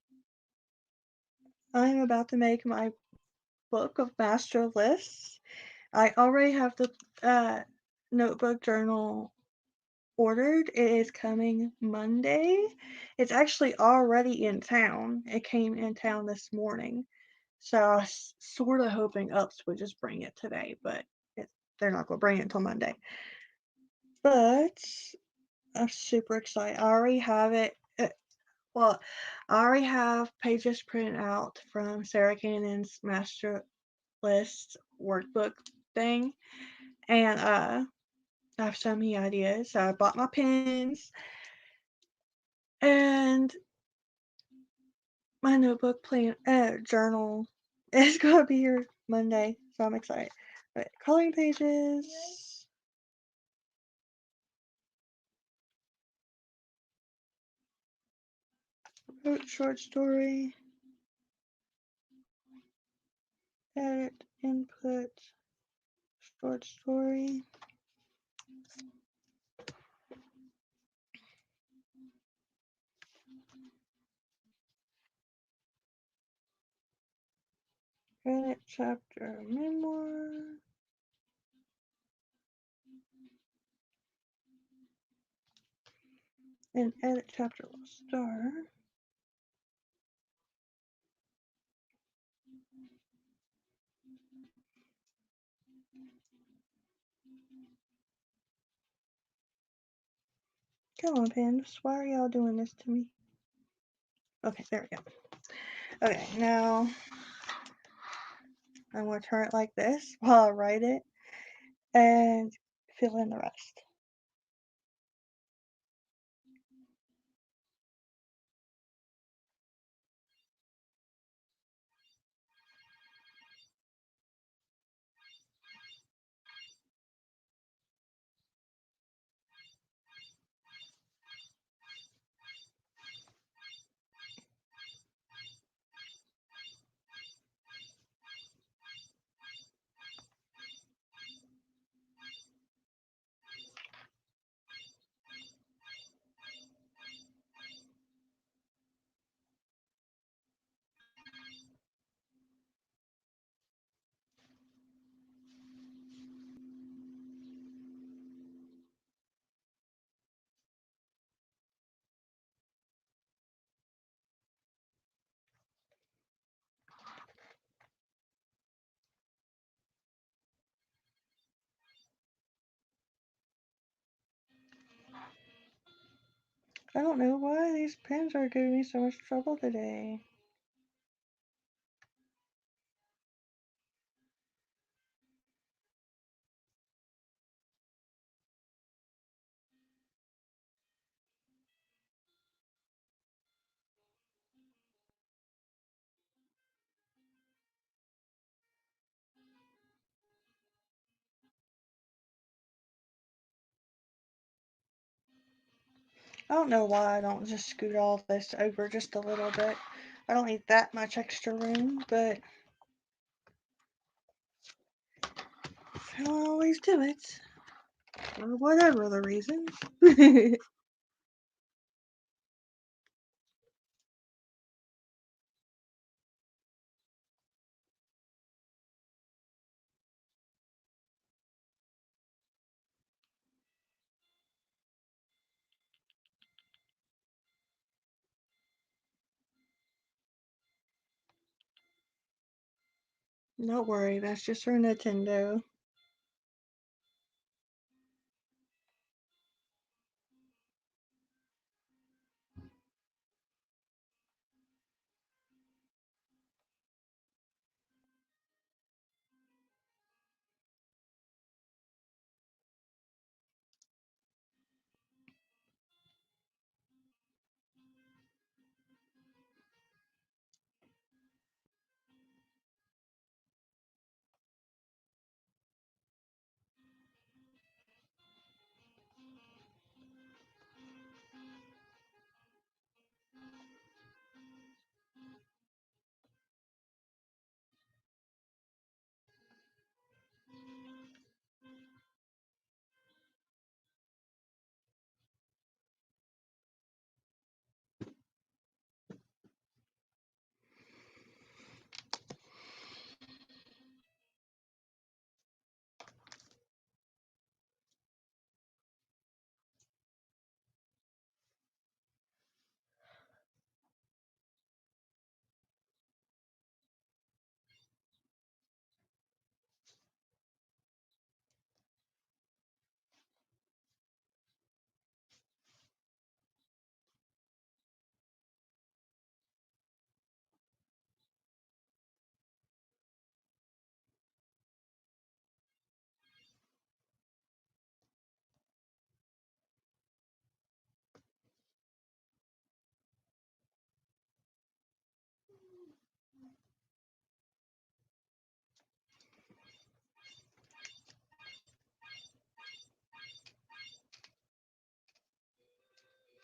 I'm about to make my book of master lists. I already have the notebook journal ordered. It is coming Monday. It's actually already in town. It came in town this morning. So I was sort of hoping Ups would just bring it today, but they're not going to bring it until Monday. But I'm super excited. I already have it. Well, I already have pages printed out from Sarah Cannon's master list workbook thing, and I have so many ideas. So I bought my pens and my notebook plan journal is gonna be here Monday, so I'm excited. But coloring pages. Wrote short story. Edit input short story. Untitled Chapter, Memoir. An edit chapter will start. Come on, Pandas. Why are y'all doing this to me? Okay, there we go. Okay, now I'm going to turn it like this while I write it and fill in the rest. I don't know why these pens are giving me so much trouble today. I don't know why I don't just scoot all this over just a little bit. I don't need that much extra room, but I don't always do it. For whatever the reason. Don't worry, that's just for Nintendo.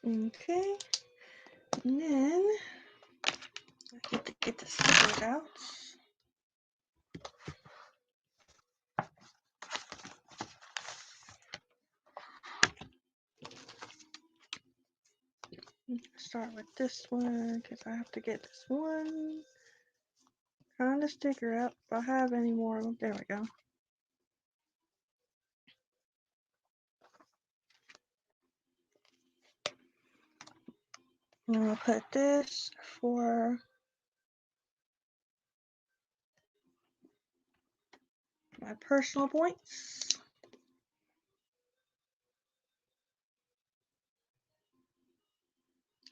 Okay, and then I get to get the stickers out. Start with this one because I have to get this one. Trying to sticker up. If I have any more, there we go. I'm gonna put this for my personal points.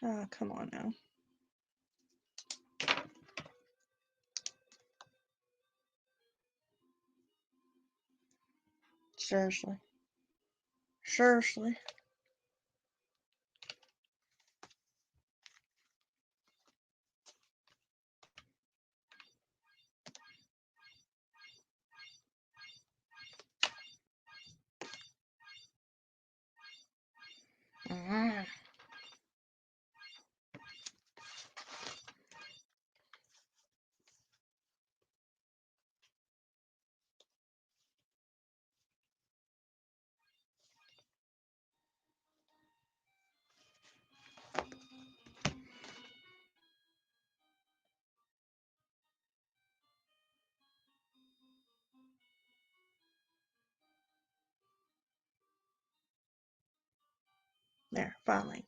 Oh, come on now. Seriously. Seriously. Mm. There, finally.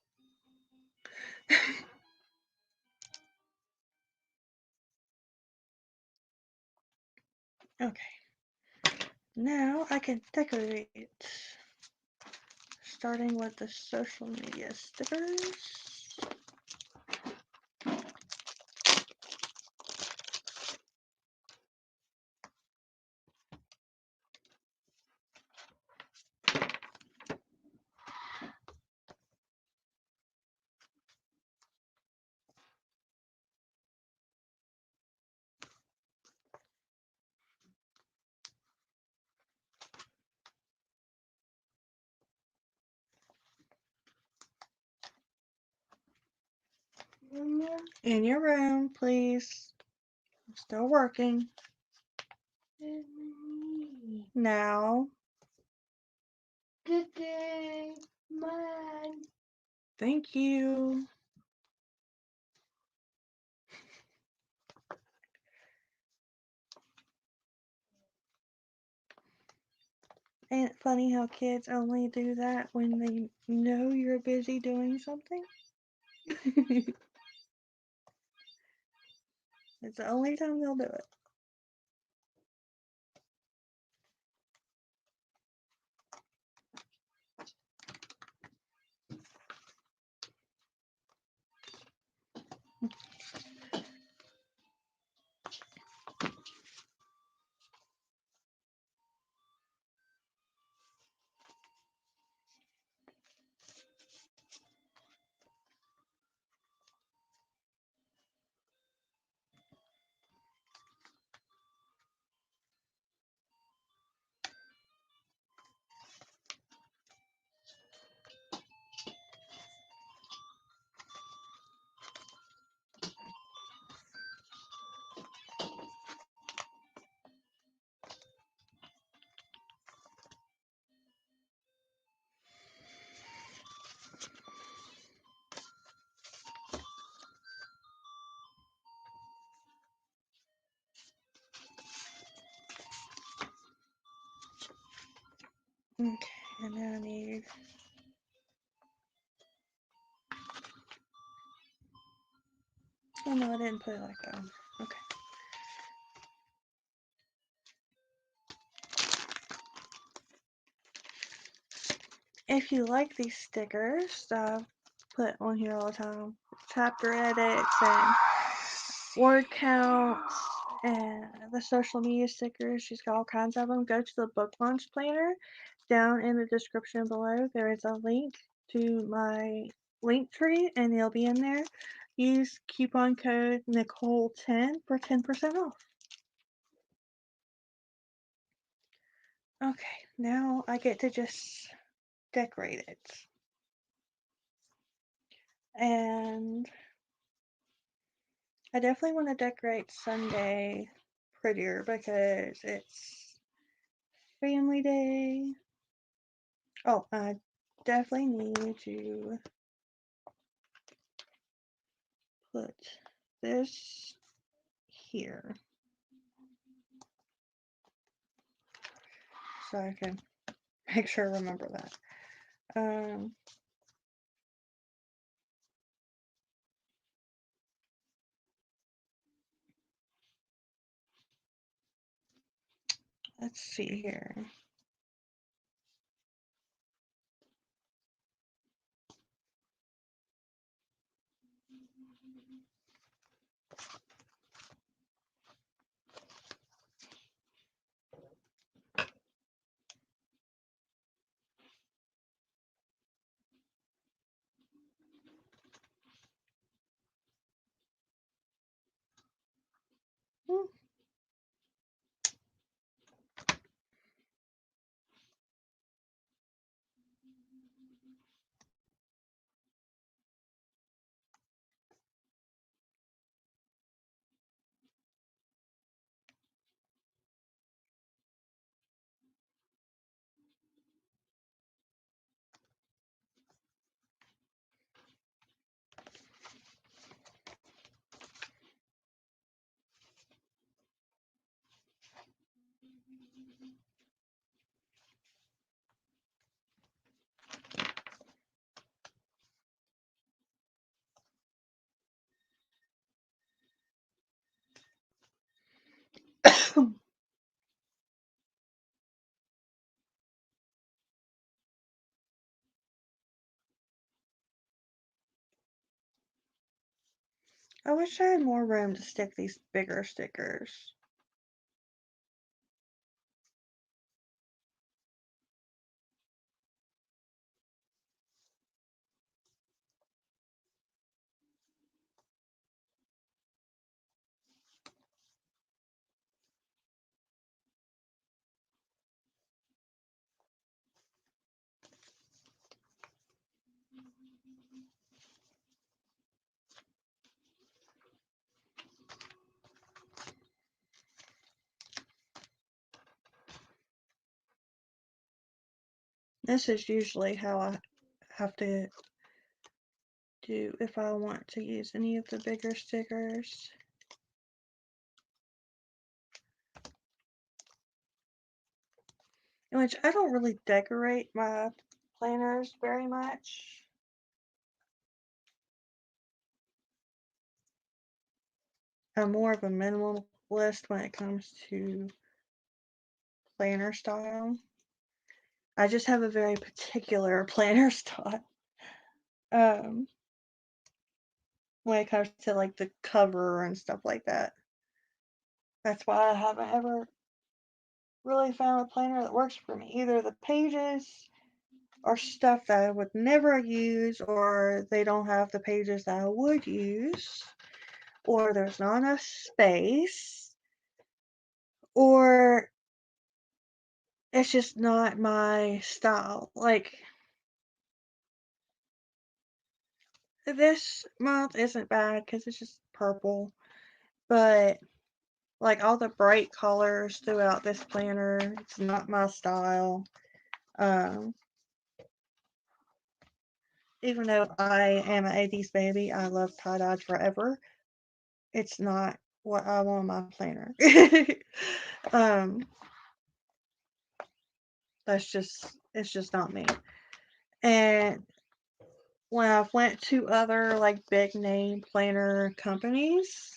Okay. Now I can decorate. Starting with the social media stickers. In your room, please. I'm still working. Now. Good day, Mom. Thank you. Ain't it funny how kids only do that when they know you're busy doing something? It's the only time they'll do it. Okay, and now I need. Oh no, I didn't put it like that. Okay. If you like these stickers that I put on here all the time, chapter edits and word counts and the social media stickers, she's got all kinds of them. Go to the book launch planner. Down in the description below, there is a link to my link tree, and it'll be in there. Use coupon code Nicole10 for 10% off. Okay, now I get to just decorate it. And I definitely want to decorate Sunday prettier because it's family day. Oh, I definitely need to put this here. so I can make sure I remember that. Um, let's see here. Hmm. I wish I had more room to stick these bigger stickers. This is usually how I have to do if I want to use any of the bigger stickers. In which I don't really decorate my planners very much. I'm more of a minimalist when it comes to planner style. I just have a very particular planner style. Um, when it comes to like the cover and stuff like that. That's why I haven't ever really found a planner that works for me. Either the pages are stuff that I would never use, or they don't have the pages that I would use, or there's not enough space, or it's just not my style. Like, this month isn't bad because it's just purple, but like all the bright colors throughout this planner, it's not my style. Um, even though I am an 80s baby, I love tie-dye forever. It's not what I want on my planner. um, it's just not me. And when I've went to other like big name planner companies,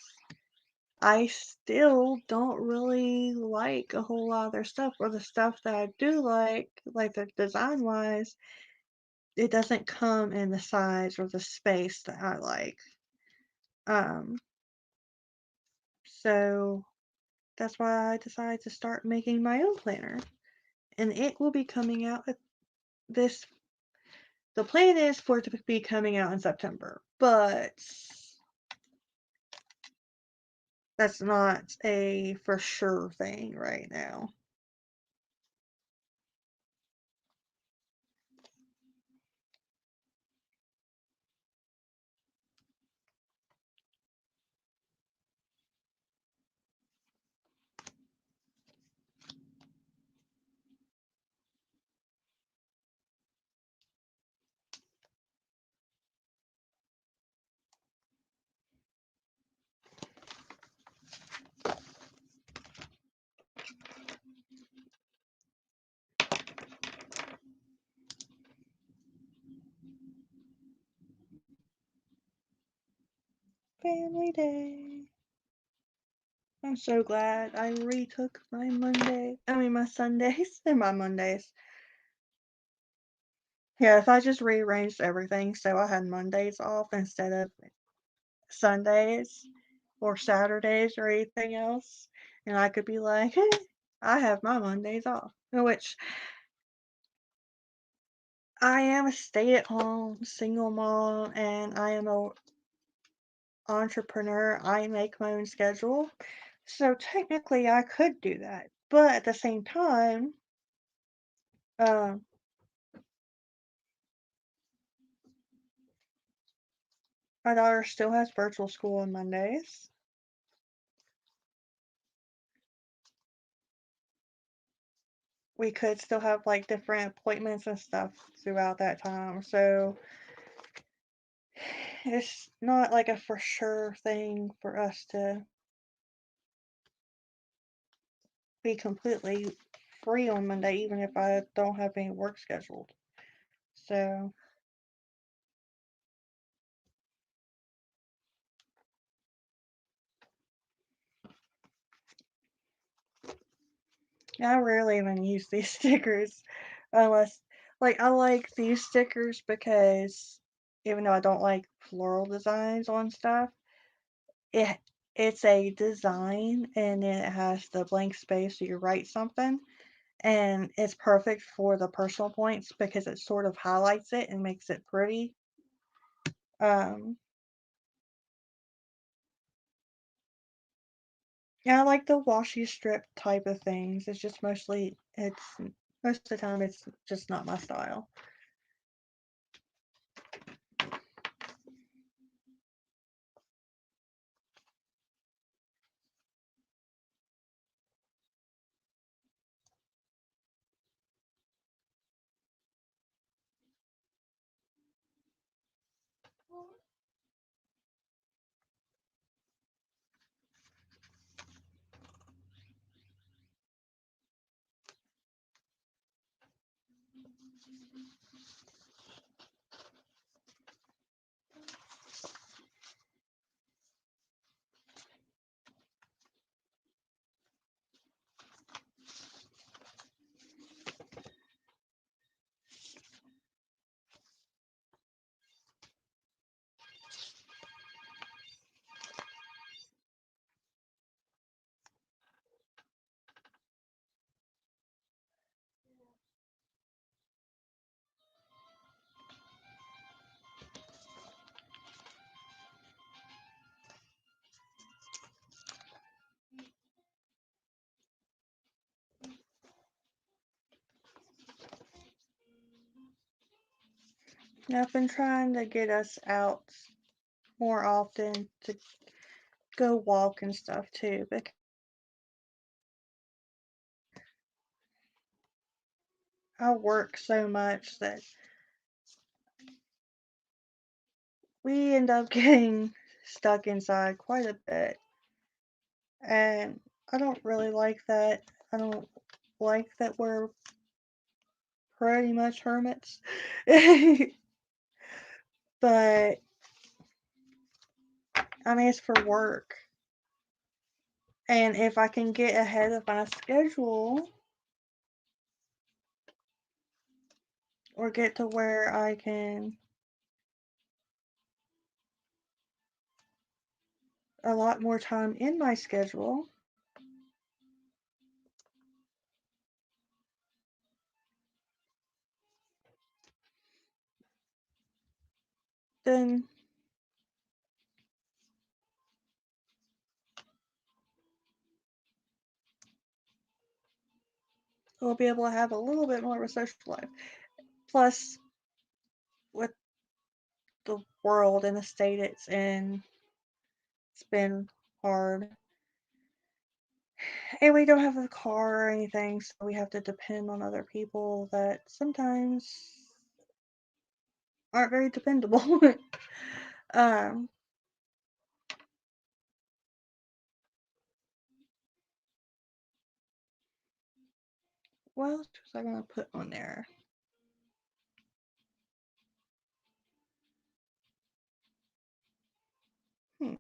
I still don't really like a whole lot of their stuff, or the stuff that I do like the design wise, it doesn't come in the size or the space that I like. Um, so that's why I decided to start making my own planner. And it will be coming out this the plan is for it to be coming out in September, but that's not a for sure thing right now. Family day. I'm so glad I retook my Sundays and my Mondays. Yeah, if I just rearranged everything so I had Mondays off instead of Sundays or Saturdays or anything else, and I could be like, hey, I have my Mondays off. Which I am a stay-at-home single mom and I am a entrepreneur. I make my own schedule. So technically I could do that. But at the same time, um, my daughter still has virtual school on Mondays. We could still have like different appointments and stuff throughout that time. So it's not like a for sure thing for us to be completely free on Monday, even if I don't have any work scheduled. So I rarely even use these stickers unless, like, I like these stickers because even though I don't like floral designs on stuff, it it's a design and then it has the blank space so you write something, and it's perfect for the personal points because it sort of highlights it and makes it pretty. Um, yeah, I like the washi strip type of things. It's just it's most of the time it's just not my style. Yeah, I've been trying to get us out more often to go walk and stuff too, because I work so much that we end up getting stuck inside quite a bit. And I don't really like that. I don't like that we're pretty much hermits. But I mean, it's for work. And if I can get ahead of my schedule or get to where I can a lot more time in my schedule, then we'll be able to have a little bit more of a social life. Plus, with the world and the state it's in, it's been hard. And we don't have a car or anything, so we have to depend on other people that sometimes aren't very dependable. um, what else was I gonna put on there? Hmm.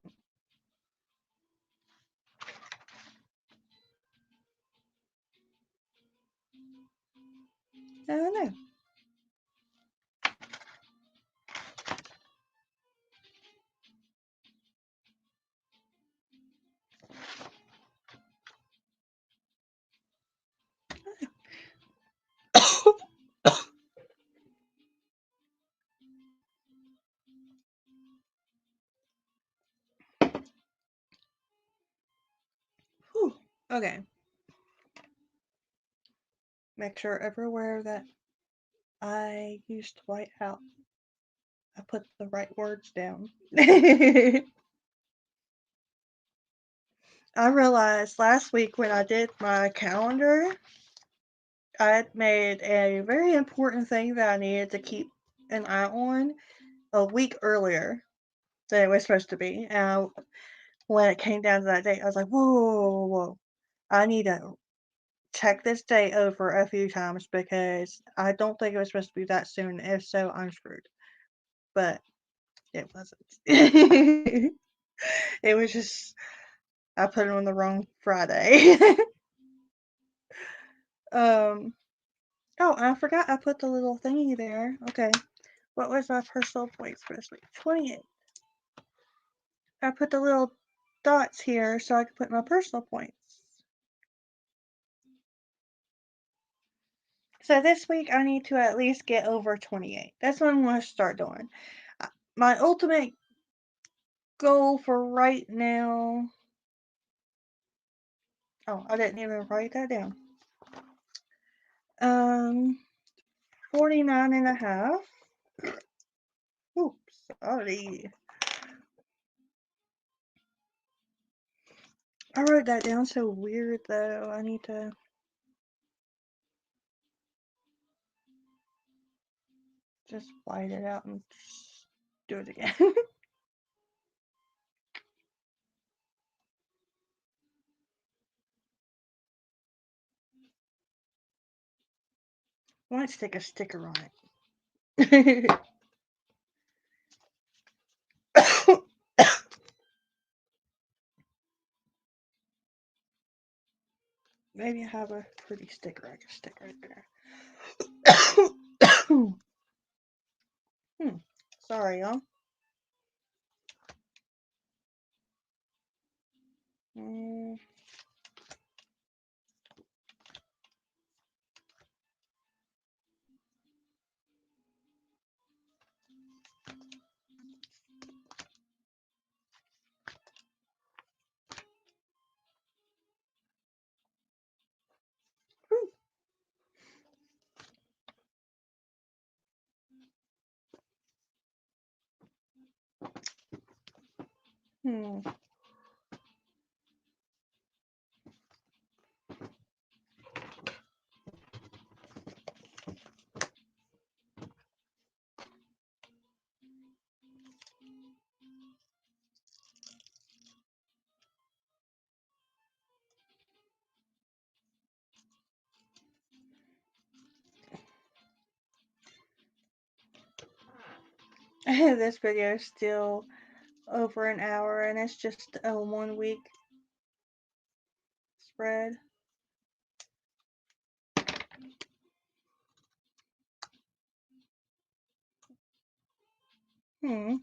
Okay. Make sure everywhere that I used white out, I put the right words down. I realized last week when I did my calendar, I had made a very important thing that I needed to keep an eye on a week earlier than it was supposed to be. And when it came down to that date, I was like, whoa, whoa, whoa, whoa. I need to check this date over a few times because I don't think it was supposed to be that soon. If so, I'm screwed. But it wasn't. It was just, I put it on the wrong Friday. um, oh, I forgot I put the little thingy there. Okay. What was my personal points for this week? 28. I put the little dots here so I could put my personal points. So this week I need to at least get over 28. That's what I'm going to start doing. My ultimate goal for right now. Oh, I didn't even write that down. 49 and a half. Oops, sorry. I wrote that down so weird though. I need to just white it out and do it again. I might stick a sticker on it. Maybe I have a pretty sticker I can stick right there. Sorry, y'all. Mm. Hmm. This video is still over an hour and it's just a 1 week spread. Hmm.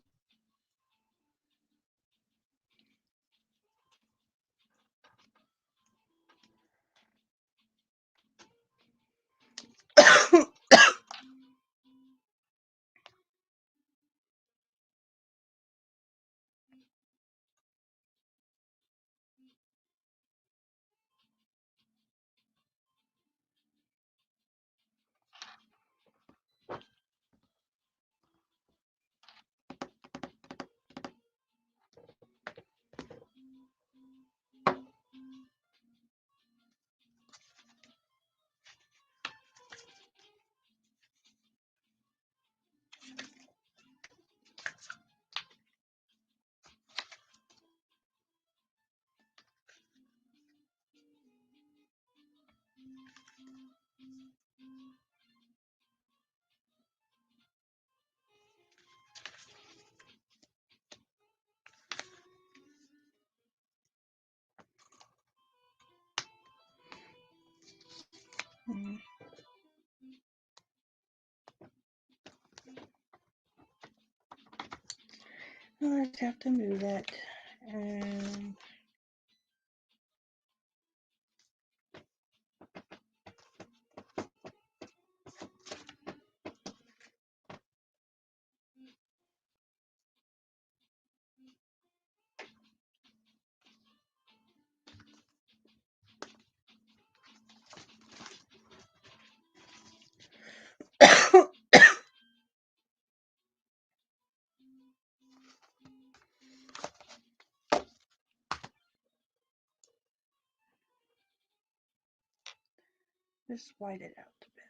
Hmm. I'll just have to move it. And just white it out a bit.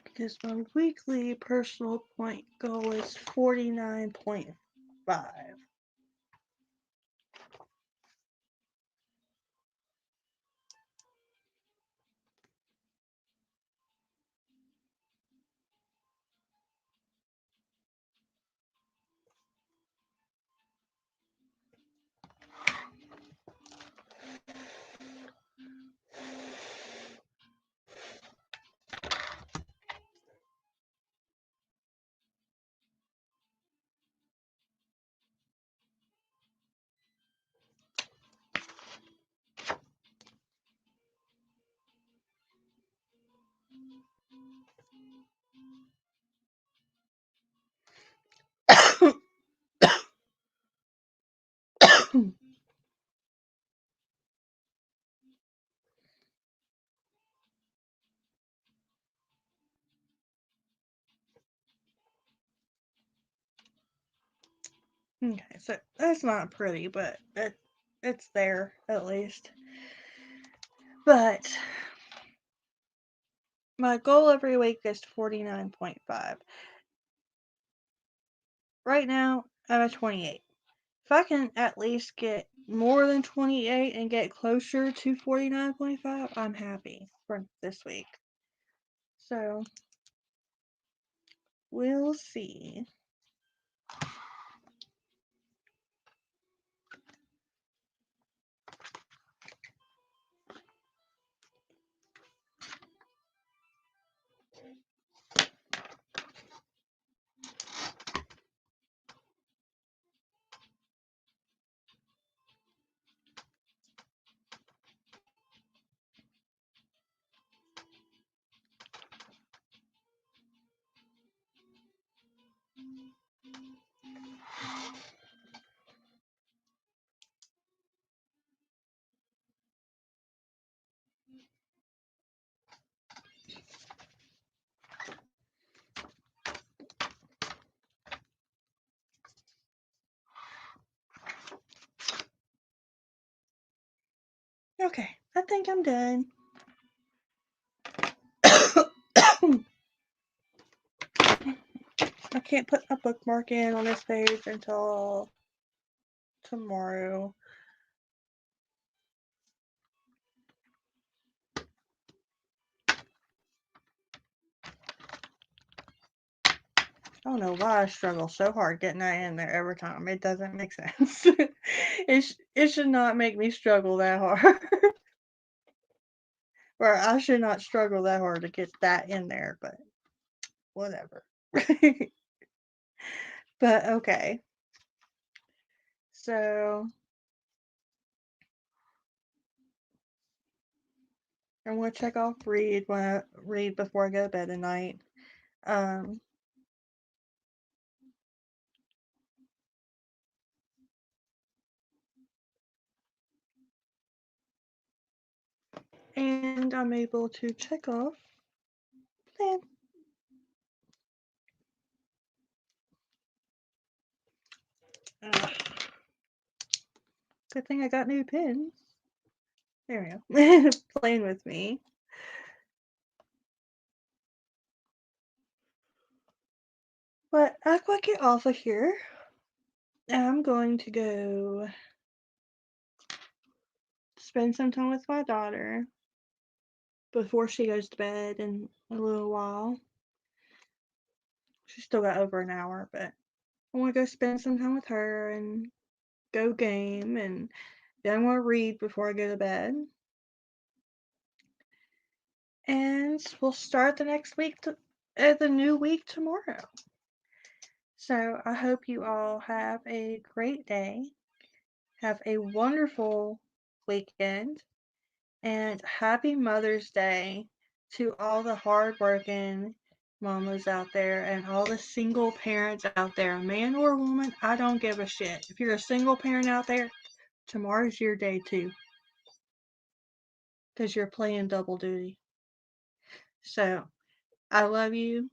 Because my weekly personal point goal is 49.5. Okay, so that's not pretty, but it's there at least. But my goal every week is 49.5. Right now, I'm at 28. If I can at least get more than 28 and get closer to 49.5, I'm happy for this week. So, we'll see. Okay, I think I'm done. I can't put a bookmark in on this page until tomorrow. I don't know why I struggle so hard getting that in there every time. It doesn't make sense. it should not make me struggle that hard. Or I should not struggle that hard to get that in there, but whatever. But okay. So I'm gonna check off read before I go to bed tonight. Um and I'm able to check off plan. Ugh. Good thing I got new pins. There we go. Playing with me. But I'll get off of here. I'm going to go spend some time with my daughter before she goes to bed in a little while. She's still got over an hour, but I want to go spend some time with her and go game, and then I want to read before I go to bed. And we'll start the next week, the new week tomorrow. So I hope you all have a great day. Have a wonderful weekend. And happy Mother's Day to all the hardworking mamas out there and all the single parents out there, man or woman, I don't give a shit. If you're a single parent out there, tomorrow's your day too. Because you're playing double duty. So, I love you.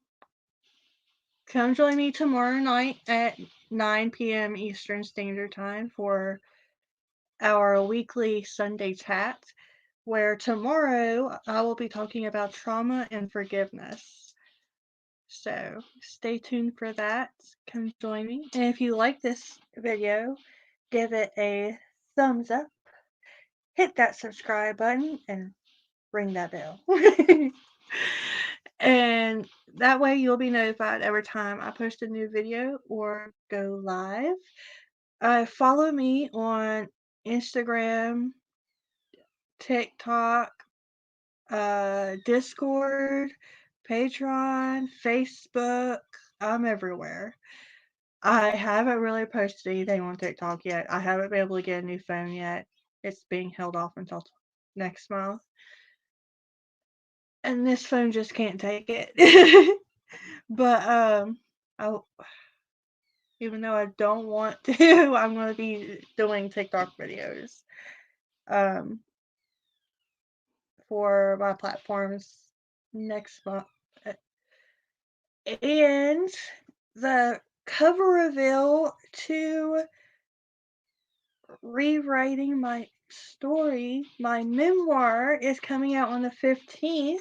Come join me tomorrow night at 9 p.m. Eastern Standard Time for our weekly Sunday chat, where tomorrow I will be talking about trauma and forgiveness. So stay tuned for that. Come join me. And if you like this video, give it a thumbs up, hit that subscribe button, and ring that bell. And that way you'll be notified every time I post a new video or go live. Follow me on Instagram, TikTok, Discord, Patreon, Facebook. I'm everywhere. I haven't really posted anything on TikTok yet. I haven't been able to get a new phone yet. It's being held off until next month. And this phone just can't take it. But I, even though I don't want to, I'm gonna be doing TikTok videos um for my platforms next month. And the cover reveal to Rewriting My Story, my memoir, is coming out on the 15th.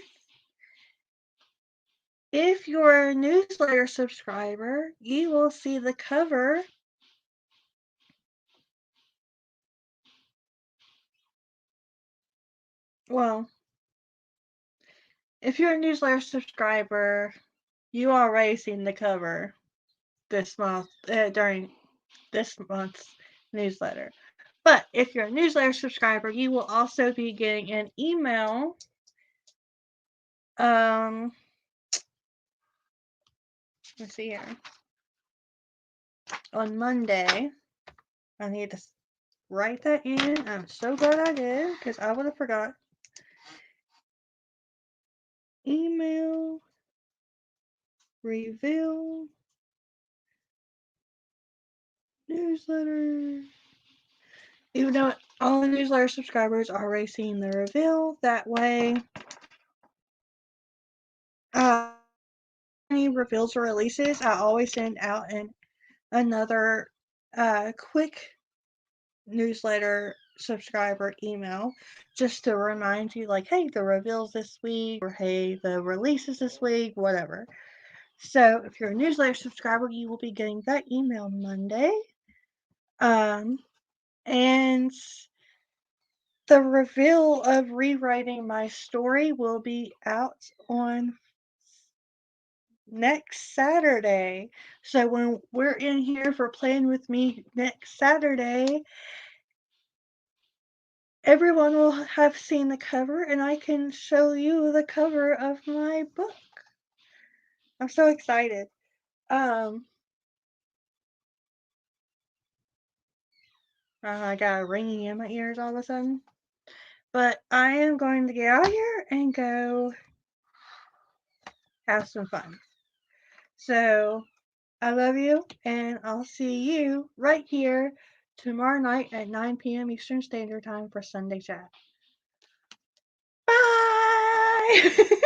If you're a newsletter subscriber, you will see the cover. Well, if you're a newsletter subscriber, you already seen the cover this month during this month's newsletter. But if you're a newsletter subscriber, you will also be getting an email. Let's see here. On Monday, I need to write that in. I'm so glad I did because I would have forgot. Email reveal newsletter. Even though all the newsletter subscribers are already seeing the reveal, that way, any reveals or releases, I always send out another quick newsletter subscriber email just to remind you, like, hey, the reveals this week, or hey, the releases this week, whatever. So if you're a newsletter subscriber, you will be getting that email Monday. And the reveal of Rewriting My Story will be out on next Saturday. So when we're in here for Playing With Me next Saturday, everyone will have seen the cover and I can show you the cover of my book. I'm so excited. I got a ringing in my ears all of a sudden. But I am going to get out of here and go have some fun. So I love you, and I'll see you right here tomorrow night at 9 p.m. Eastern Standard Time for Sunday Chat. Bye!